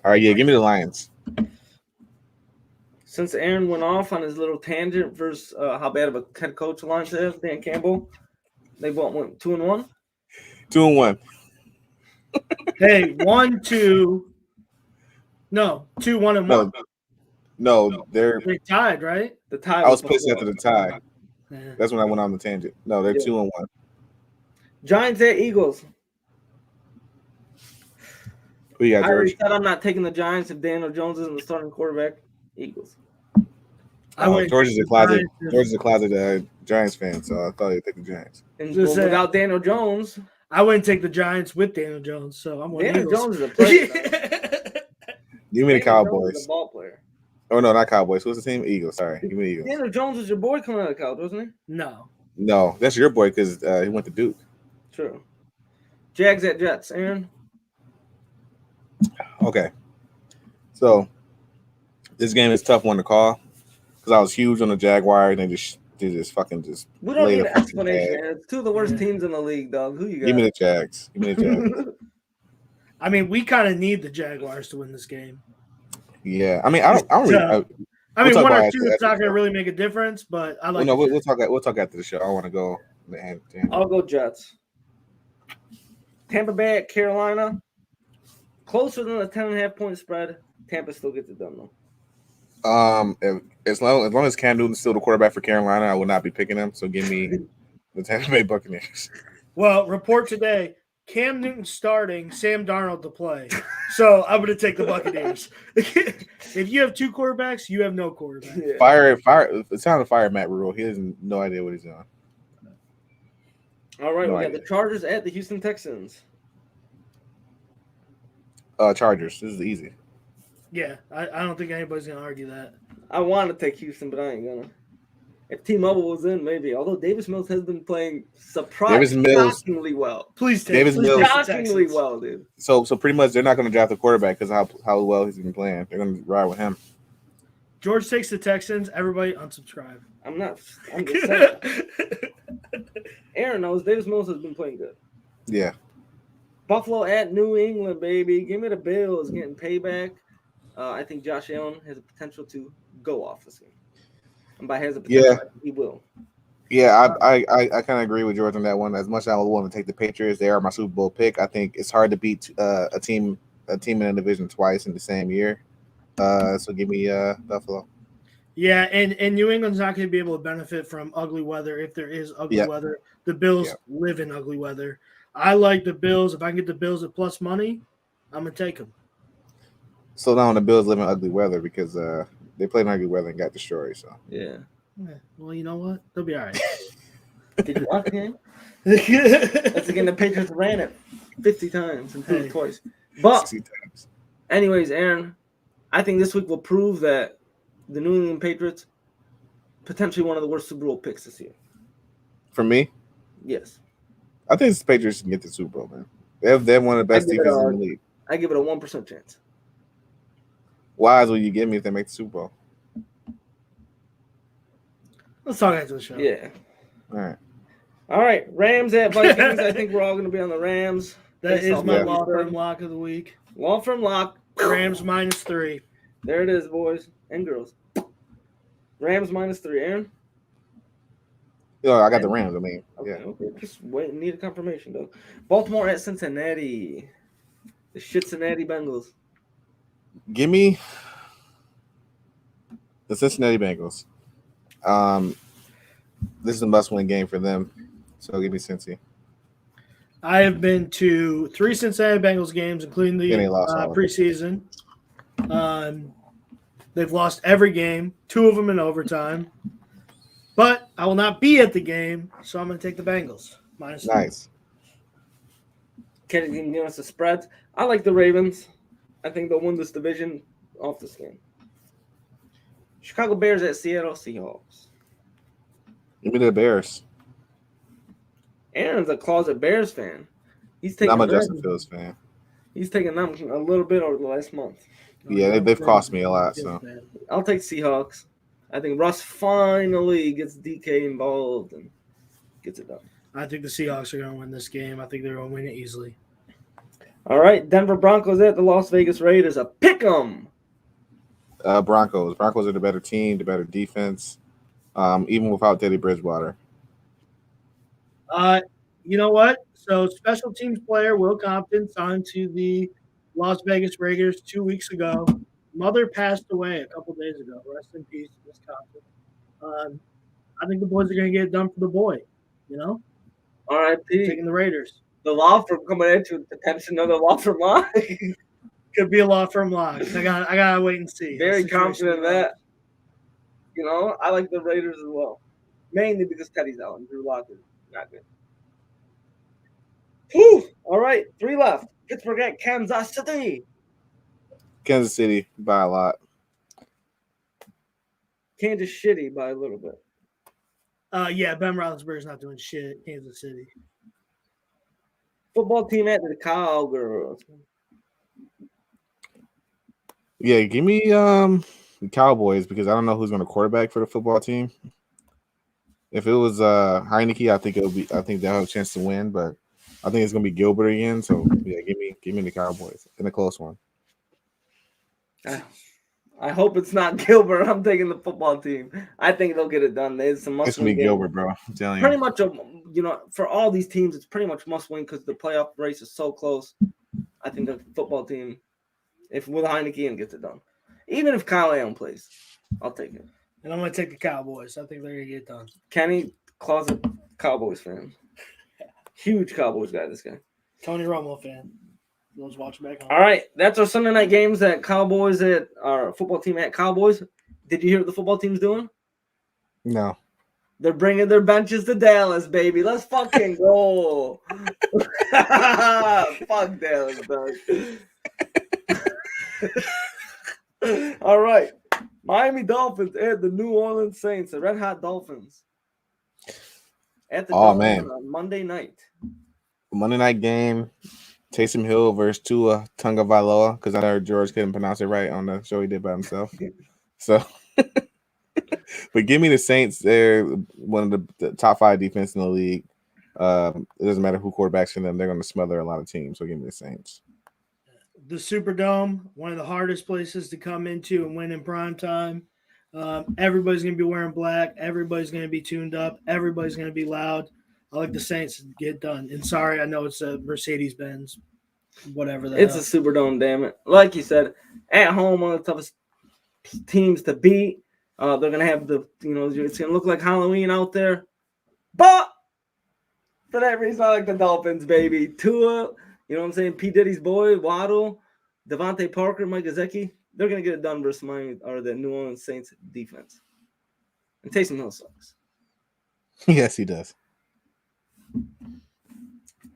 Speaker 1: All right, yeah, give me the Lions.
Speaker 2: Since Aaron went off on his little tangent versus how bad of a head coach the Lions have, Dan Campbell, they went 2-1.
Speaker 1: 2-1.
Speaker 3: Hey, 1-2. No, 2-1-1.
Speaker 1: No,
Speaker 3: They tied, right?
Speaker 2: The tie.
Speaker 1: I was pissed after the tie.
Speaker 3: Yeah.
Speaker 1: That's when I went on the tangent. No, they're 2-1.
Speaker 2: Giants at Eagles.
Speaker 1: Who you got,
Speaker 2: I already
Speaker 1: George?
Speaker 2: said I'm not taking the Giants if Daniel Jones isn't the starting quarterback. Eagles.
Speaker 1: George is a closet Giants fan, so I thought he'd take the Giants.
Speaker 2: And without Daniel Jones,
Speaker 3: I wouldn't take the Giants with Daniel Jones, so I'm with
Speaker 2: Daniel
Speaker 3: Eagles.
Speaker 2: Jones is a player.
Speaker 1: Give me the Cowboys.
Speaker 2: Is a ball player.
Speaker 1: Oh no, not Cowboys. What's the team? Eagles. Sorry, give me the Eagles.
Speaker 2: Daniel Jones was your boy coming out of college, wasn't he?
Speaker 3: No,
Speaker 1: that's your boy because he went to Duke.
Speaker 2: True. Jags at Jets, Aaron.
Speaker 1: Okay, so this game is a tough one to call because I was huge on the Jaguars and they just
Speaker 2: We don't need an explanation. Man. It's two of the worst teams in the league, dog. Who you got?
Speaker 1: Give me the Jags.
Speaker 3: I mean, we kind of need the Jaguars to win this game.
Speaker 1: Yeah, I mean, I don't really.
Speaker 3: I mean, one or two is not going to really make a difference, but I like.
Speaker 1: No, we'll talk. We'll talk after the show. I want to go.
Speaker 2: I'll go Jets. Tampa Bay at Carolina. Closer than a 10.5 point spread. Tampa still gets it done though.
Speaker 1: As long as Cam Newton's still the quarterback for Carolina, I will not be picking him. So give me the Tampa Bay Buccaneers.
Speaker 3: Well, report today: Cam Newton starting, Sam Darnold to play. So I'm going to take the Buccaneers. If you have two quarterbacks, you have no quarterback.
Speaker 2: Yeah.
Speaker 1: Fire! It's time to fire Matt Rule. He has no idea what he's doing.
Speaker 2: All right, we got the Chargers at the Houston Texans.
Speaker 1: Chargers. This is easy.
Speaker 3: Yeah, I don't think anybody's going to argue that.
Speaker 2: I want to take Houston, but I ain't going to. If T-Mobile was in, maybe. Although Davis Mills has been playing shockingly well.
Speaker 3: Please take
Speaker 1: Davis Mills.
Speaker 2: Shockingly well, dude.
Speaker 1: So pretty much they're not going to draft a quarterback because how well he's been playing. They're going to ride with him.
Speaker 3: George takes the Texans. Everybody unsubscribe.
Speaker 2: I'm just saying. Aaron knows Davis Mills has been playing good.
Speaker 1: Yeah.
Speaker 2: Buffalo at New England, baby. Give me the Bills getting payback. I think Josh Allen has a potential to go off this game. And by has a potential, he will.
Speaker 1: Yeah, I kind of agree with George on that one. As much as I would want to take the Patriots, they are my Super Bowl pick. I think it's hard to beat a team in a division twice in the same year. So give me Buffalo.
Speaker 3: Yeah, and New England's not going to be able to benefit from ugly weather if there is ugly weather. The Bills live in ugly weather. I like the Bills. If I can get the Bills at plus money, I'm going to take them.
Speaker 1: So now the Bills live in ugly weather because they played in ugly weather and got destroyed. So
Speaker 2: yeah.
Speaker 3: Well, you know what? They'll be all right.
Speaker 2: Did you watch the game? That's again the Patriots ran it 50 times and threw it twice. But anyways, Aaron, I think this week will prove that the New England Patriots potentially one of the worst Super Bowl picks this year.
Speaker 1: For me?
Speaker 2: Yes.
Speaker 1: I think the Patriots can get the Super Bowl, man. They have one of the best defenses in the league.
Speaker 2: I give it a 1% chance.
Speaker 1: Why will you give me if they make the Super Bowl?
Speaker 3: Let's talk after the show.
Speaker 2: Yeah.
Speaker 1: All
Speaker 2: right. Rams at Vikings. I think we're all going to be on the Rams.
Speaker 3: That is my law firm lock of the week.
Speaker 2: Law firm lock.
Speaker 3: Rams -3.
Speaker 2: There it is, boys and girls. Rams -3. Aaron?
Speaker 1: I got the Rams. I mean,
Speaker 2: Okay. Just wait. Need a confirmation, though. Baltimore at Cincinnati. The Cincinnati Bengals.
Speaker 1: Give me the Cincinnati Bengals. This is a must-win game for them. So give me Cincy.
Speaker 3: I have been to 3 Cincinnati Bengals games, including the
Speaker 1: And they lost all of them.
Speaker 3: preseason. They've lost every game, 2 of them in overtime. But I will not be at the game, so I'm going to take the Bengals. -3.
Speaker 1: Nice.
Speaker 2: Can you give us the spreads? I like the Ravens. I think they'll win this division off this game. Chicago Bears at Seattle Seahawks.
Speaker 1: Give me the Bears.
Speaker 2: Aaron's a closet Bears fan. He's taking
Speaker 1: I'm a
Speaker 2: them-
Speaker 1: Justin Fields fan.
Speaker 2: He's taken them a little bit over the last month.
Speaker 1: Yeah, they've cost me a lot. So
Speaker 2: I'll take Seahawks. I think Russ finally gets DK involved and gets it done.
Speaker 3: I think the Seahawks are going to win this game. I think they're going to win it easily.
Speaker 2: All right, Denver Broncos at the Las Vegas Raiders. A pick 'em.
Speaker 1: Broncos. Broncos are the better team, the better defense, even without Teddy Bridgewater.
Speaker 3: You know what? So special teams player Will Compton signed to the Las Vegas Raiders 2 weeks ago. Mother passed away a couple days ago. Rest in peace, Miss Compton. I think the boys are going to get it done for the boy. You know,
Speaker 2: All right,
Speaker 3: taking the Raiders.
Speaker 2: the law firm coming at you with potential another law firm line.
Speaker 3: Could be a law firm lock. I gotta wait and see.
Speaker 2: Very
Speaker 3: How the situation
Speaker 2: confident in
Speaker 3: goes.
Speaker 2: that. You know, I like the Raiders as well. Mainly because Teddy's out and Drew Lock is not good. Whew. All right, 3 left. Pittsburgh at Kansas City.
Speaker 1: Kansas City by a lot.
Speaker 2: Kansas shitty by a little bit.
Speaker 3: Yeah, Ben Roethlisberger's not doing shit. Kansas City.
Speaker 2: Football team at the Cowgirls.
Speaker 1: Yeah, give me the Cowboys because I don't know who's going to quarterback for the football team. If it was Heineke, I think they'll have a chance to win, but I think it's going to be Gilbert again. So yeah, give me the Cowboys in a close one.
Speaker 2: I hope it's not Gilbert. I'm taking the football team. I think they'll get it done. There's some
Speaker 1: It's
Speaker 2: must
Speaker 1: going to
Speaker 2: win
Speaker 1: be Gilbert, bro. I'm telling
Speaker 2: Pretty
Speaker 1: you.
Speaker 2: much, for all these teams, it's pretty much must win because the playoff race is so close. I think the football team, if with Heineke, gets it done. Even if Kyle Allen plays, I'll take it.
Speaker 3: And I'm going to take the Cowboys. I think they're going to get it done.
Speaker 2: Kenny, closet Cowboys fan. Huge Cowboys guy, this guy.
Speaker 3: Tony Romo fan. Those watching back home.
Speaker 2: All right, that's our Sunday night games at Cowboys at our football team at Cowboys. Did you hear what the football team's doing?
Speaker 1: No.
Speaker 2: They're bringing their benches to Dallas, baby. Let's fucking go. Fuck Dallas, dog. All right. Miami Dolphins at the New Orleans Saints, the Red Hot Dolphins. At the Dolphins
Speaker 1: man.
Speaker 2: on Monday night.
Speaker 1: Monday night game. Taysom Hill versus Tua Tagovailoa because I heard George couldn't pronounce it right on the show he did by himself. So, but give me the Saints. They're one of the top 5 defense in the league. It doesn't matter who quarterbacks for them; they're going to smother a lot of teams. So give me the Saints.
Speaker 3: The Superdome, one of the hardest places to come into and win in prime time. Everybody's going to be wearing black. Everybody's going to be tuned up. Everybody's going to be loud. I like the Saints to get it done. And sorry, I know it's a Mercedes-Benz, whatever that
Speaker 2: It's a Superdome, damn it. Like you said, at home, one of the toughest teams to beat. They're going to have it's going to look like Halloween out there. But for that reason, I like the Dolphins, baby. Tua, you know what I'm saying? P. Diddy's boy, Waddle, Devontae Parker, Mike Gesicki. They're going to get it done versus Miami or the New Orleans Saints defense. And Taysom Hill sucks.
Speaker 1: Yes, he does.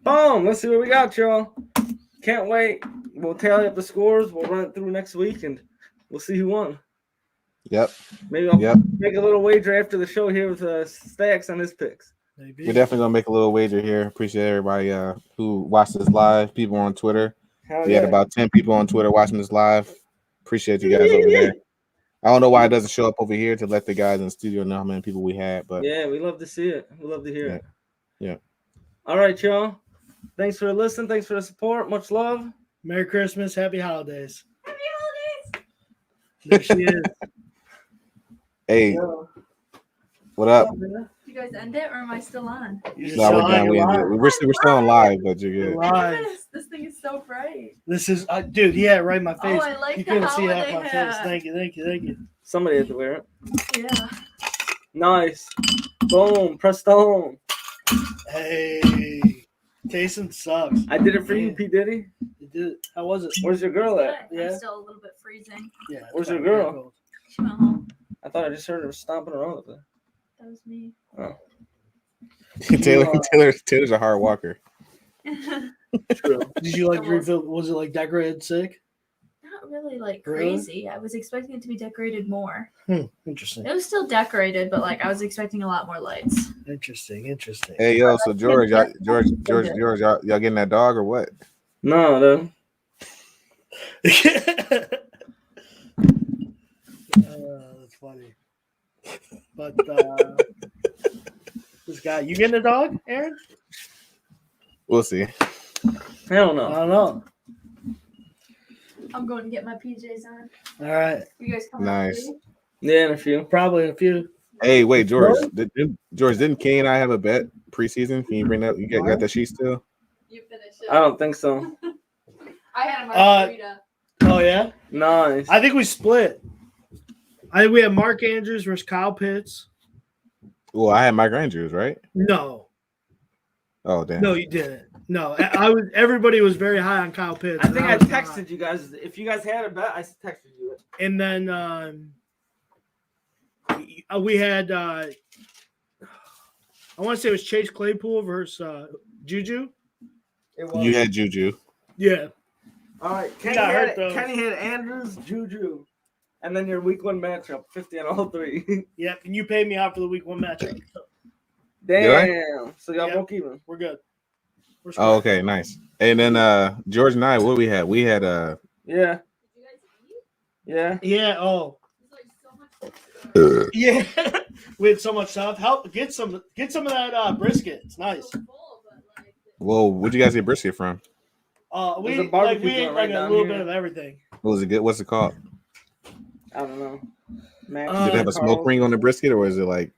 Speaker 2: Boom. Let's see what we got, y'all. Can't wait. We'll tally up the scores. We'll run it through next week, and we'll see who won.
Speaker 1: Yep.
Speaker 2: Maybe I'll make a little wager after the show here with Stacks on his picks.
Speaker 3: Maybe.
Speaker 1: We're definitely going to make a little wager here. Appreciate everybody who watched this live, people on Twitter. We had about 10 people on Twitter watching this live. Appreciate you guys over there. I don't know why it doesn't show up over here to let the guys in the studio know how many people we had. But
Speaker 2: yeah, we love to see it. We love to hear it.
Speaker 1: Yeah.
Speaker 2: All right, y'all. Thanks for listening. Thanks for the support. Much love.
Speaker 3: Merry Christmas. Happy holidays.
Speaker 4: Happy holidays.
Speaker 3: There she is.
Speaker 1: Hey, what up?
Speaker 4: You guys end it, or am I still on?
Speaker 1: No, we're done. We're still on live, but you're good.
Speaker 3: Live.
Speaker 4: This thing is so bright.
Speaker 3: This is, dude. Yeah, right in my face.
Speaker 4: I like
Speaker 3: you
Speaker 4: the
Speaker 3: couldn't see half
Speaker 4: holiday
Speaker 3: my face.
Speaker 4: hat.
Speaker 3: Thank you.
Speaker 2: Somebody had to wear it.
Speaker 4: Yeah.
Speaker 2: Nice. Boom. Press stone.
Speaker 3: Hey, Taysom sucks.
Speaker 2: I did it for you, P. Diddy.
Speaker 3: You did it. How was it?
Speaker 2: Where's your girl at?
Speaker 4: Good.
Speaker 3: Yeah.
Speaker 4: I'm still a little bit freezing.
Speaker 3: Yeah.
Speaker 2: Where's your
Speaker 3: it's
Speaker 2: girl?
Speaker 3: cold.
Speaker 4: She went home.
Speaker 2: I thought I just heard her stomping around up there.
Speaker 4: That was me.
Speaker 2: Oh,
Speaker 1: Taylor's a hard walker.
Speaker 2: true.
Speaker 3: Did you like
Speaker 4: Almost.
Speaker 3: refill? Was it like decorated sick?
Speaker 4: Not really like
Speaker 3: Really?
Speaker 4: crazy. I was expecting it to be decorated more.
Speaker 3: Interesting.
Speaker 4: It was still decorated, but like I was expecting a lot more lights.
Speaker 3: Interesting.
Speaker 1: Hey yo, so George, y'all getting that dog or what?
Speaker 2: No, dude.
Speaker 3: That's funny. But this guy, you getting a dog, Aaron?
Speaker 1: We'll see.
Speaker 2: Hell
Speaker 3: I
Speaker 2: no.
Speaker 3: don't know.
Speaker 4: I'm going to get my PJs on.
Speaker 3: All right,
Speaker 4: You guys coming?
Speaker 1: Nice.
Speaker 4: Out
Speaker 2: Yeah, in a few.
Speaker 3: probably in a few.
Speaker 1: Hey, wait, George. Didn't Kay and I have a bet preseason? Can you bring that? You got that sheet still?
Speaker 4: You finish it.
Speaker 2: I don't think so.
Speaker 4: I had a margarita.
Speaker 3: Oh yeah,
Speaker 2: Nice.
Speaker 3: I think we split. I think we have Mark Andrews versus Kyle Pitts.
Speaker 1: Well, I had Mike Andrews, right?
Speaker 3: No,
Speaker 1: Oh damn.
Speaker 3: no, you didn't. No, I was. Everybody was very high on Kyle Pitts.
Speaker 2: I think
Speaker 3: and
Speaker 2: I
Speaker 3: was
Speaker 2: texted
Speaker 3: not.
Speaker 2: you guys. If you guys had a bet, I texted you it.
Speaker 3: And then we had. I want to say it was Chase Claypool versus Juju.
Speaker 2: It was.
Speaker 1: You had Juju.
Speaker 3: Yeah.
Speaker 2: All right.
Speaker 3: He got hurt, though.
Speaker 2: Kenny had Andrews, Juju, and then your week 1 matchup, 50 on all 3.
Speaker 3: Yep. And you paid me out for the week 1 matchup.
Speaker 2: Damn. So y'all
Speaker 3: Yep.
Speaker 2: broke even.
Speaker 3: We're good. We're
Speaker 1: Oh,
Speaker 3: square.
Speaker 1: okay, nice. And then George and I, what we had? We had
Speaker 2: Yeah.
Speaker 4: Did you guys eat?
Speaker 2: Yeah.
Speaker 3: Yeah. Oh.
Speaker 4: There's like so much.
Speaker 3: Yeah. We had so much stuff. Help get some of that brisket. It's nice.
Speaker 4: So full, but like
Speaker 1: well, where'd you guys get brisket from?
Speaker 3: We
Speaker 2: There's a barbecue
Speaker 3: ate
Speaker 2: joint
Speaker 3: like
Speaker 2: right
Speaker 3: a
Speaker 2: down
Speaker 3: little
Speaker 2: here.
Speaker 3: bit of everything.
Speaker 1: What was it good? What's it called?
Speaker 2: I don't know. Max,
Speaker 1: Did it have a smoke ring on the brisket, or is it like?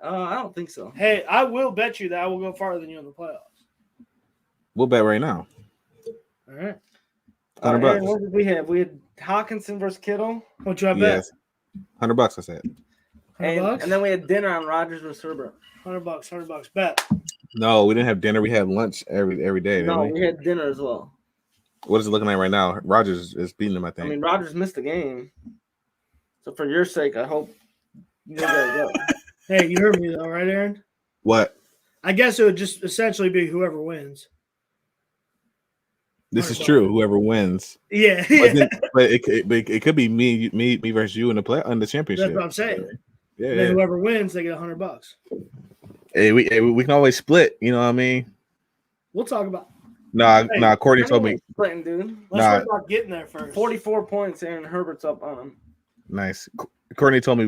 Speaker 2: I don't think so.
Speaker 3: Hey, I will bet you that I will go farther than you in the playoffs.
Speaker 1: We'll bet right now.
Speaker 3: All right.
Speaker 1: $100
Speaker 2: Aaron, what did we have? We had Hawkinson versus Kittle,
Speaker 3: What you have bet?
Speaker 1: Yes, $100. I said.
Speaker 3: $100.
Speaker 2: and then we had dinner on Rodgers versus Herbert.
Speaker 3: $100. $100. Bet.
Speaker 1: No, we didn't have dinner. We had lunch every day. Didn't
Speaker 2: No,
Speaker 1: we?
Speaker 2: we had dinner as well.
Speaker 1: What is it looking like right now? Rogers is beating them, I
Speaker 2: I
Speaker 1: think.
Speaker 2: mean, Rodgers missed the game, so for your sake, I hope you guys go.
Speaker 3: Hey, you heard me though, right, Aaron?
Speaker 1: What?
Speaker 3: I guess it would just essentially be whoever wins.
Speaker 1: This is
Speaker 3: $100.
Speaker 1: true. Whoever wins,
Speaker 3: Yeah.
Speaker 1: but it could be me versus you in the championship.
Speaker 3: That's what I'm saying.
Speaker 1: Yeah,
Speaker 3: And then
Speaker 1: yeah.
Speaker 3: whoever wins, they get $100.
Speaker 1: Hey, we can always split. You know what I mean?
Speaker 3: We'll talk about.
Speaker 1: Nah. Courtney told me.
Speaker 2: Splitting, dude.
Speaker 3: Let's
Speaker 1: Nah.
Speaker 3: talk about getting there first.
Speaker 2: 44 points, Aaron Herbert's up on him.
Speaker 1: Nice. Courtney told me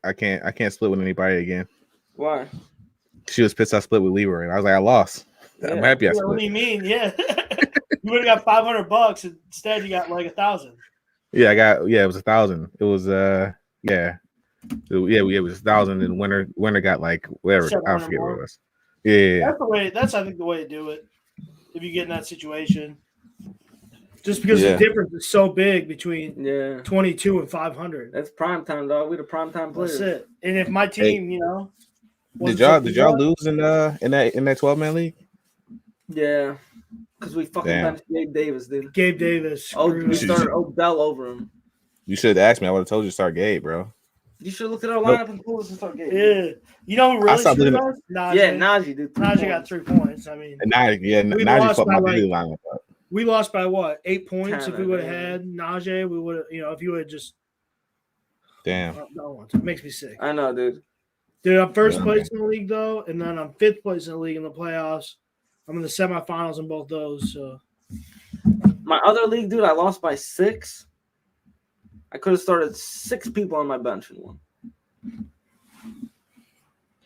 Speaker 1: I can't split with anybody again.
Speaker 2: Why?
Speaker 1: She was pissed I split with Leroy, and I was like, I lost. I'm
Speaker 2: Yeah.
Speaker 1: happy I
Speaker 3: What do
Speaker 1: split.
Speaker 3: you mean? Yeah. You would have got $500. Instead, you got like 1,000.
Speaker 1: Yeah, it was 1,000. It was it was 1,000, and winner got like whatever. I
Speaker 3: 700
Speaker 1: forget what
Speaker 3: more.
Speaker 1: it was. Yeah.
Speaker 3: That's the way. That's I think the way to do it. If you get in that situation, just because
Speaker 1: Yeah.
Speaker 3: the difference is so big between
Speaker 2: Yeah.
Speaker 3: 22 and 500.
Speaker 2: That's prime time, dog. We the prime time players.
Speaker 3: That's it. And if my team,
Speaker 1: Did y'all lose in that 12-man league?
Speaker 2: Yeah. Because we fucking
Speaker 1: Damn.
Speaker 2: benched Gabe Davis, dude.
Speaker 3: Gabe Davis,
Speaker 2: Oh,
Speaker 3: screwed
Speaker 2: we
Speaker 3: us.
Speaker 2: started Odell over him.
Speaker 1: You should have asked me. I would have told you to start Gabe, bro.
Speaker 2: You should look at our lineup and pull us and start Gabe.
Speaker 3: Yeah, you know who really
Speaker 1: stopped
Speaker 3: screwed
Speaker 1: looking
Speaker 3: us? Najee.
Speaker 2: Yeah, Najee, dude.
Speaker 3: Najee got 3 points. I mean,
Speaker 1: And Najee
Speaker 3: lost
Speaker 1: fucked
Speaker 3: by,
Speaker 1: my
Speaker 3: like,
Speaker 1: daily lineup up.
Speaker 3: we lost by what? 8 points. If we
Speaker 2: Kinda,
Speaker 3: would have
Speaker 2: man.
Speaker 3: had Najee, we would have. If you would have just.
Speaker 1: Damn.
Speaker 3: It makes me sick.
Speaker 2: I know, dude.
Speaker 3: Dude, I'm first
Speaker 1: Yeah.
Speaker 3: place in the league though, and then I'm 5th place in the league in the playoffs. I'm in the semifinals in both those. So
Speaker 2: My other league, dude, I lost by 6. I could have started 6 people on my bench in one.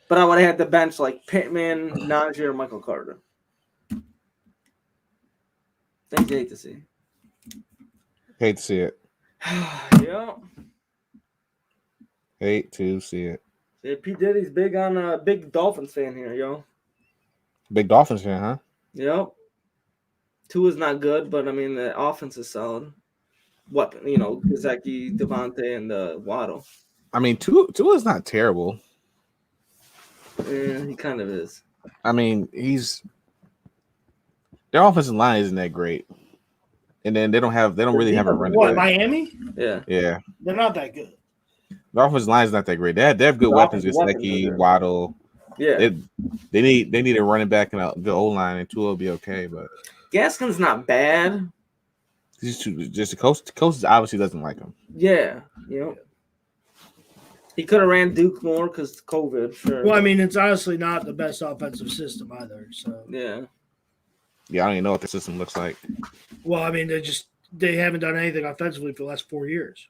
Speaker 2: But I would have had the bench like Pittman, Najee, or Michael Carter. Things you hate to see.
Speaker 1: Hate to see it.
Speaker 2: Yeah.
Speaker 1: Hate to see it.
Speaker 2: Yeah, P. Diddy's big on big Dolphins fan here, yo.
Speaker 1: Big Dolphins fan, huh?
Speaker 2: Yep. Tua's not good, but I mean the offense is solid. Weapon, Gesicki, Devontae, and Waddle.
Speaker 1: I mean, Tua is not terrible.
Speaker 2: Yeah, he kind of is.
Speaker 1: I mean, their offensive line isn't that great, and then they don't really have a running
Speaker 3: What,
Speaker 1: back.
Speaker 3: Miami?
Speaker 2: Yeah.
Speaker 1: Yeah,
Speaker 3: They're not that good.
Speaker 1: the offensive line is not that great. They have good
Speaker 2: The
Speaker 1: weapons,
Speaker 2: offensive weapons are
Speaker 1: Gesicki,
Speaker 2: good.
Speaker 1: Waddle.
Speaker 2: Yeah.
Speaker 1: They need a running back and a good O line, and Tua will be okay. But
Speaker 2: Gaskin's not bad.
Speaker 1: just the coach obviously doesn't like him.
Speaker 2: Yeah. You know. He could have ran Duke more because COVID. Sure.
Speaker 3: Well, I mean, it's honestly not the best offensive system either. So,
Speaker 2: Yeah.
Speaker 1: Yeah, I don't even know what the system looks like.
Speaker 3: well, I mean, they haven't done anything offensively for the last 4 years.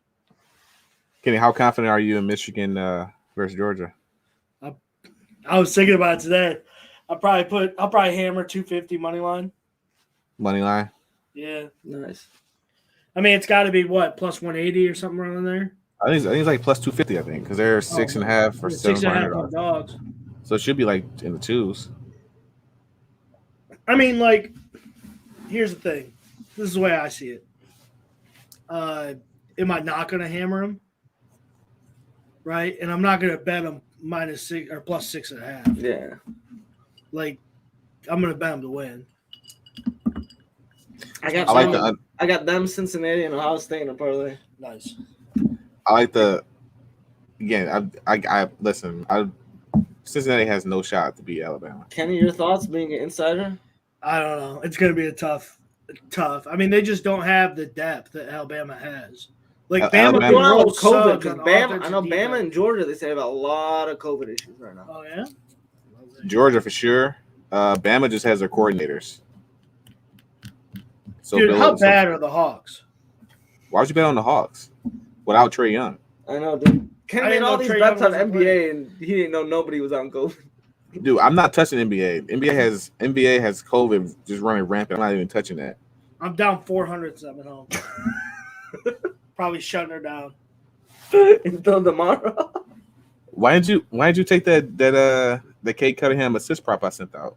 Speaker 1: Kenny, how confident are you in Michigan versus Georgia?
Speaker 3: I was thinking about it today. I'll probably hammer 250 money line.
Speaker 1: Money line?
Speaker 3: Yeah.
Speaker 2: Nice.
Speaker 3: I mean, it's got to be what, plus 180 or something around there.
Speaker 1: I think it's like plus 250. I think because they're 6.5 or
Speaker 3: 6.5
Speaker 1: $700.
Speaker 3: dogs.
Speaker 1: So it should be like in the twos.
Speaker 3: I mean, like, here's the thing. This is the way I see it. Am I not going to hammer him? Right? And I'm not going to bet him -6 or plus 6.5.
Speaker 2: Yeah.
Speaker 3: Like, I'm going to bet him to win.
Speaker 2: I got them, Cincinnati, and Ohio State in a parlay.
Speaker 3: Nice.
Speaker 1: I like the again. I listen. Cincinnati has no shot to beat Alabama.
Speaker 2: Kenny, your thoughts being an insider?
Speaker 3: I don't know. It's going to be a tough. I mean, they just don't have the depth that Alabama has. Like, Bama
Speaker 1: Alabama-
Speaker 3: can
Speaker 2: Well,
Speaker 3: roll
Speaker 2: with COVID,
Speaker 3: subs
Speaker 2: because
Speaker 3: on
Speaker 2: Bama,
Speaker 3: offense
Speaker 2: I know
Speaker 3: and
Speaker 2: Bama
Speaker 3: defense.
Speaker 2: and Georgia, they say have a lot of COVID issues right now.
Speaker 3: Oh, yeah?
Speaker 1: Georgia for sure. Bama just has their coordinators. So
Speaker 3: Dude, how bad are the Hawks?
Speaker 1: Why would you bet on the Hawks without Trae Young?
Speaker 2: I know, dude. Kenny
Speaker 3: I
Speaker 2: made
Speaker 3: didn't
Speaker 2: all
Speaker 3: know
Speaker 2: these
Speaker 3: Trae
Speaker 2: bets
Speaker 3: Young
Speaker 2: on
Speaker 3: wasn't
Speaker 2: NBA, and he didn't know nobody was on COVID.
Speaker 1: Dude, I'm not touching NBA. NBA has COVID just running rampant. I'm not even touching that.
Speaker 3: I'm down 400 at home. Probably shutting her down.
Speaker 2: Until tomorrow.
Speaker 1: Why did you take the Kate Cunningham assist prop I sent out?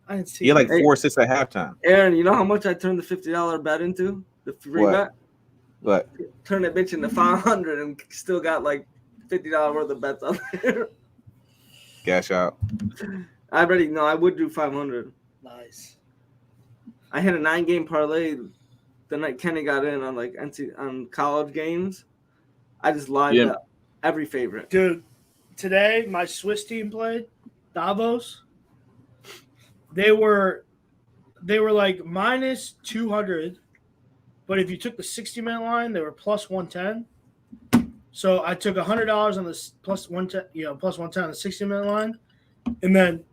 Speaker 3: I didn't see
Speaker 1: He had like
Speaker 3: it.
Speaker 1: 4 assists at halftime.
Speaker 2: Aaron, you know how much I turned the $50 bet into? The free
Speaker 1: What?
Speaker 2: bet?
Speaker 1: But
Speaker 2: Turned that bitch into 500 and still got like $50 worth of bets on there.
Speaker 1: cash out.
Speaker 2: I already know I would do 500.
Speaker 3: Nice.
Speaker 2: I had a 9-game parlay the night Kenny got in on on college games. I just live bet every favorite.
Speaker 3: Dude, today my Swiss team played Davos. They were like minus 200, but if you took the 60-minute line, they were plus 110. So I took $100 on this plus 110, plus 110 on the 60-minute line, and then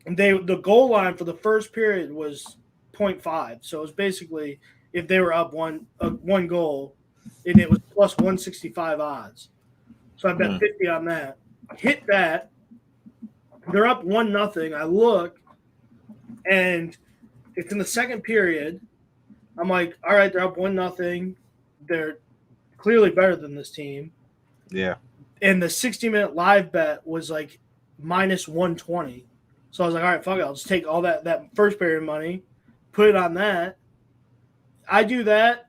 Speaker 3: the goal line for the first period was 0.5. So it was basically if they were up one goal, and it was plus 165 odds. So I bet 50 on that. Hit that. They're up 1-0. I look, and it's in the second period. I'm like, all right, they're up 1-0. They're clearly better than this team.
Speaker 1: Yeah.
Speaker 3: And the 60-minute live bet was like minus 120. So I was like, all right, fuck it. I'll just take all that first period money, put it on that. I do that.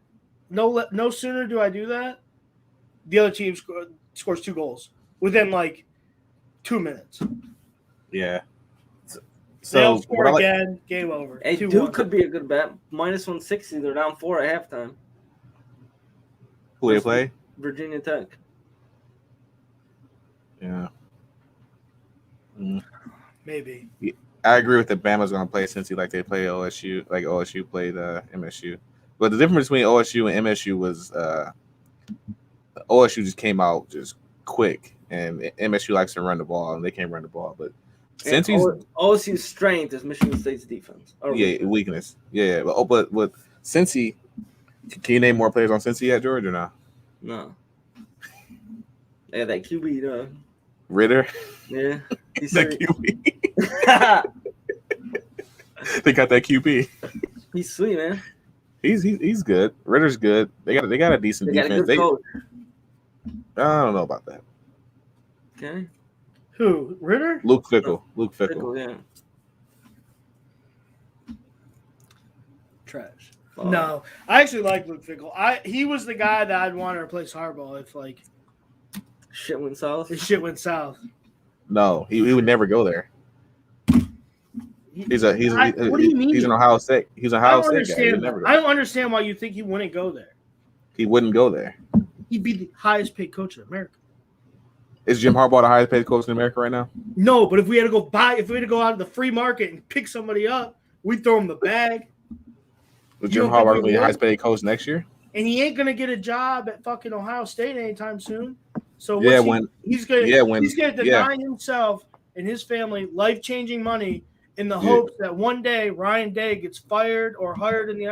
Speaker 3: No sooner do I do that, the other team scores 2 goals within like 2 minutes.
Speaker 1: Yeah.
Speaker 3: They'll
Speaker 1: So
Speaker 3: score again, game over.
Speaker 2: Hey,
Speaker 3: 2-1.
Speaker 2: Duke could be a good bet. Minus 160. They're down 4 at halftime.
Speaker 1: who they play?
Speaker 2: Virginia Tech.
Speaker 1: Yeah.
Speaker 3: Maybe.
Speaker 1: I agree with the Bama's going to play Cincy like they play OSU, like OSU played MSU. But the difference between OSU and MSU was OSU just came out just quick, and MSU likes to run the ball, and they can't run the ball. But Cincy's
Speaker 2: OSU's strength is Michigan State's defense.
Speaker 1: weakness. Yeah. But with Cincy, can you name more players on Cincy yet, George, or not?
Speaker 2: No. They got that QB, though.
Speaker 1: Ritter.
Speaker 2: Yeah. He's
Speaker 1: That
Speaker 2: sweet.
Speaker 1: QB. They got that QB.
Speaker 2: He's sweet, man.
Speaker 1: He's good. Ritter's good. They got a decent
Speaker 2: They got a
Speaker 1: defense.
Speaker 2: good coach.
Speaker 1: I don't know about that.
Speaker 2: Okay.
Speaker 3: Who? Ritter?
Speaker 1: Luke Fickle.
Speaker 2: Fickle, yeah.
Speaker 3: Trash.
Speaker 2: Oh.
Speaker 3: No, I actually like Luke Fickle. He was the guy that I'd want to replace Harbaugh if like
Speaker 2: Shit went south.
Speaker 3: his shit went south.
Speaker 1: No, he would never go there. He's
Speaker 3: what do you mean?
Speaker 1: He's an Ohio State. He's an Ohio State guy. He would never go.
Speaker 3: I don't understand why you think he wouldn't go there.
Speaker 1: He wouldn't go there.
Speaker 3: He'd be the highest paid coach in America.
Speaker 1: Is Jim Harbaugh the highest paid coach in America right now?
Speaker 3: No, but if we had to go out of the free market and pick somebody up, we'd throw him the bag.
Speaker 1: Was Jim Harbaugh going to be the highest paid coach next year?
Speaker 3: And he ain't gonna get a job at fucking Ohio State anytime soon. So he's gonna deny himself and his family life-changing money in the hopes that one day Ryan Day gets fired or hired in the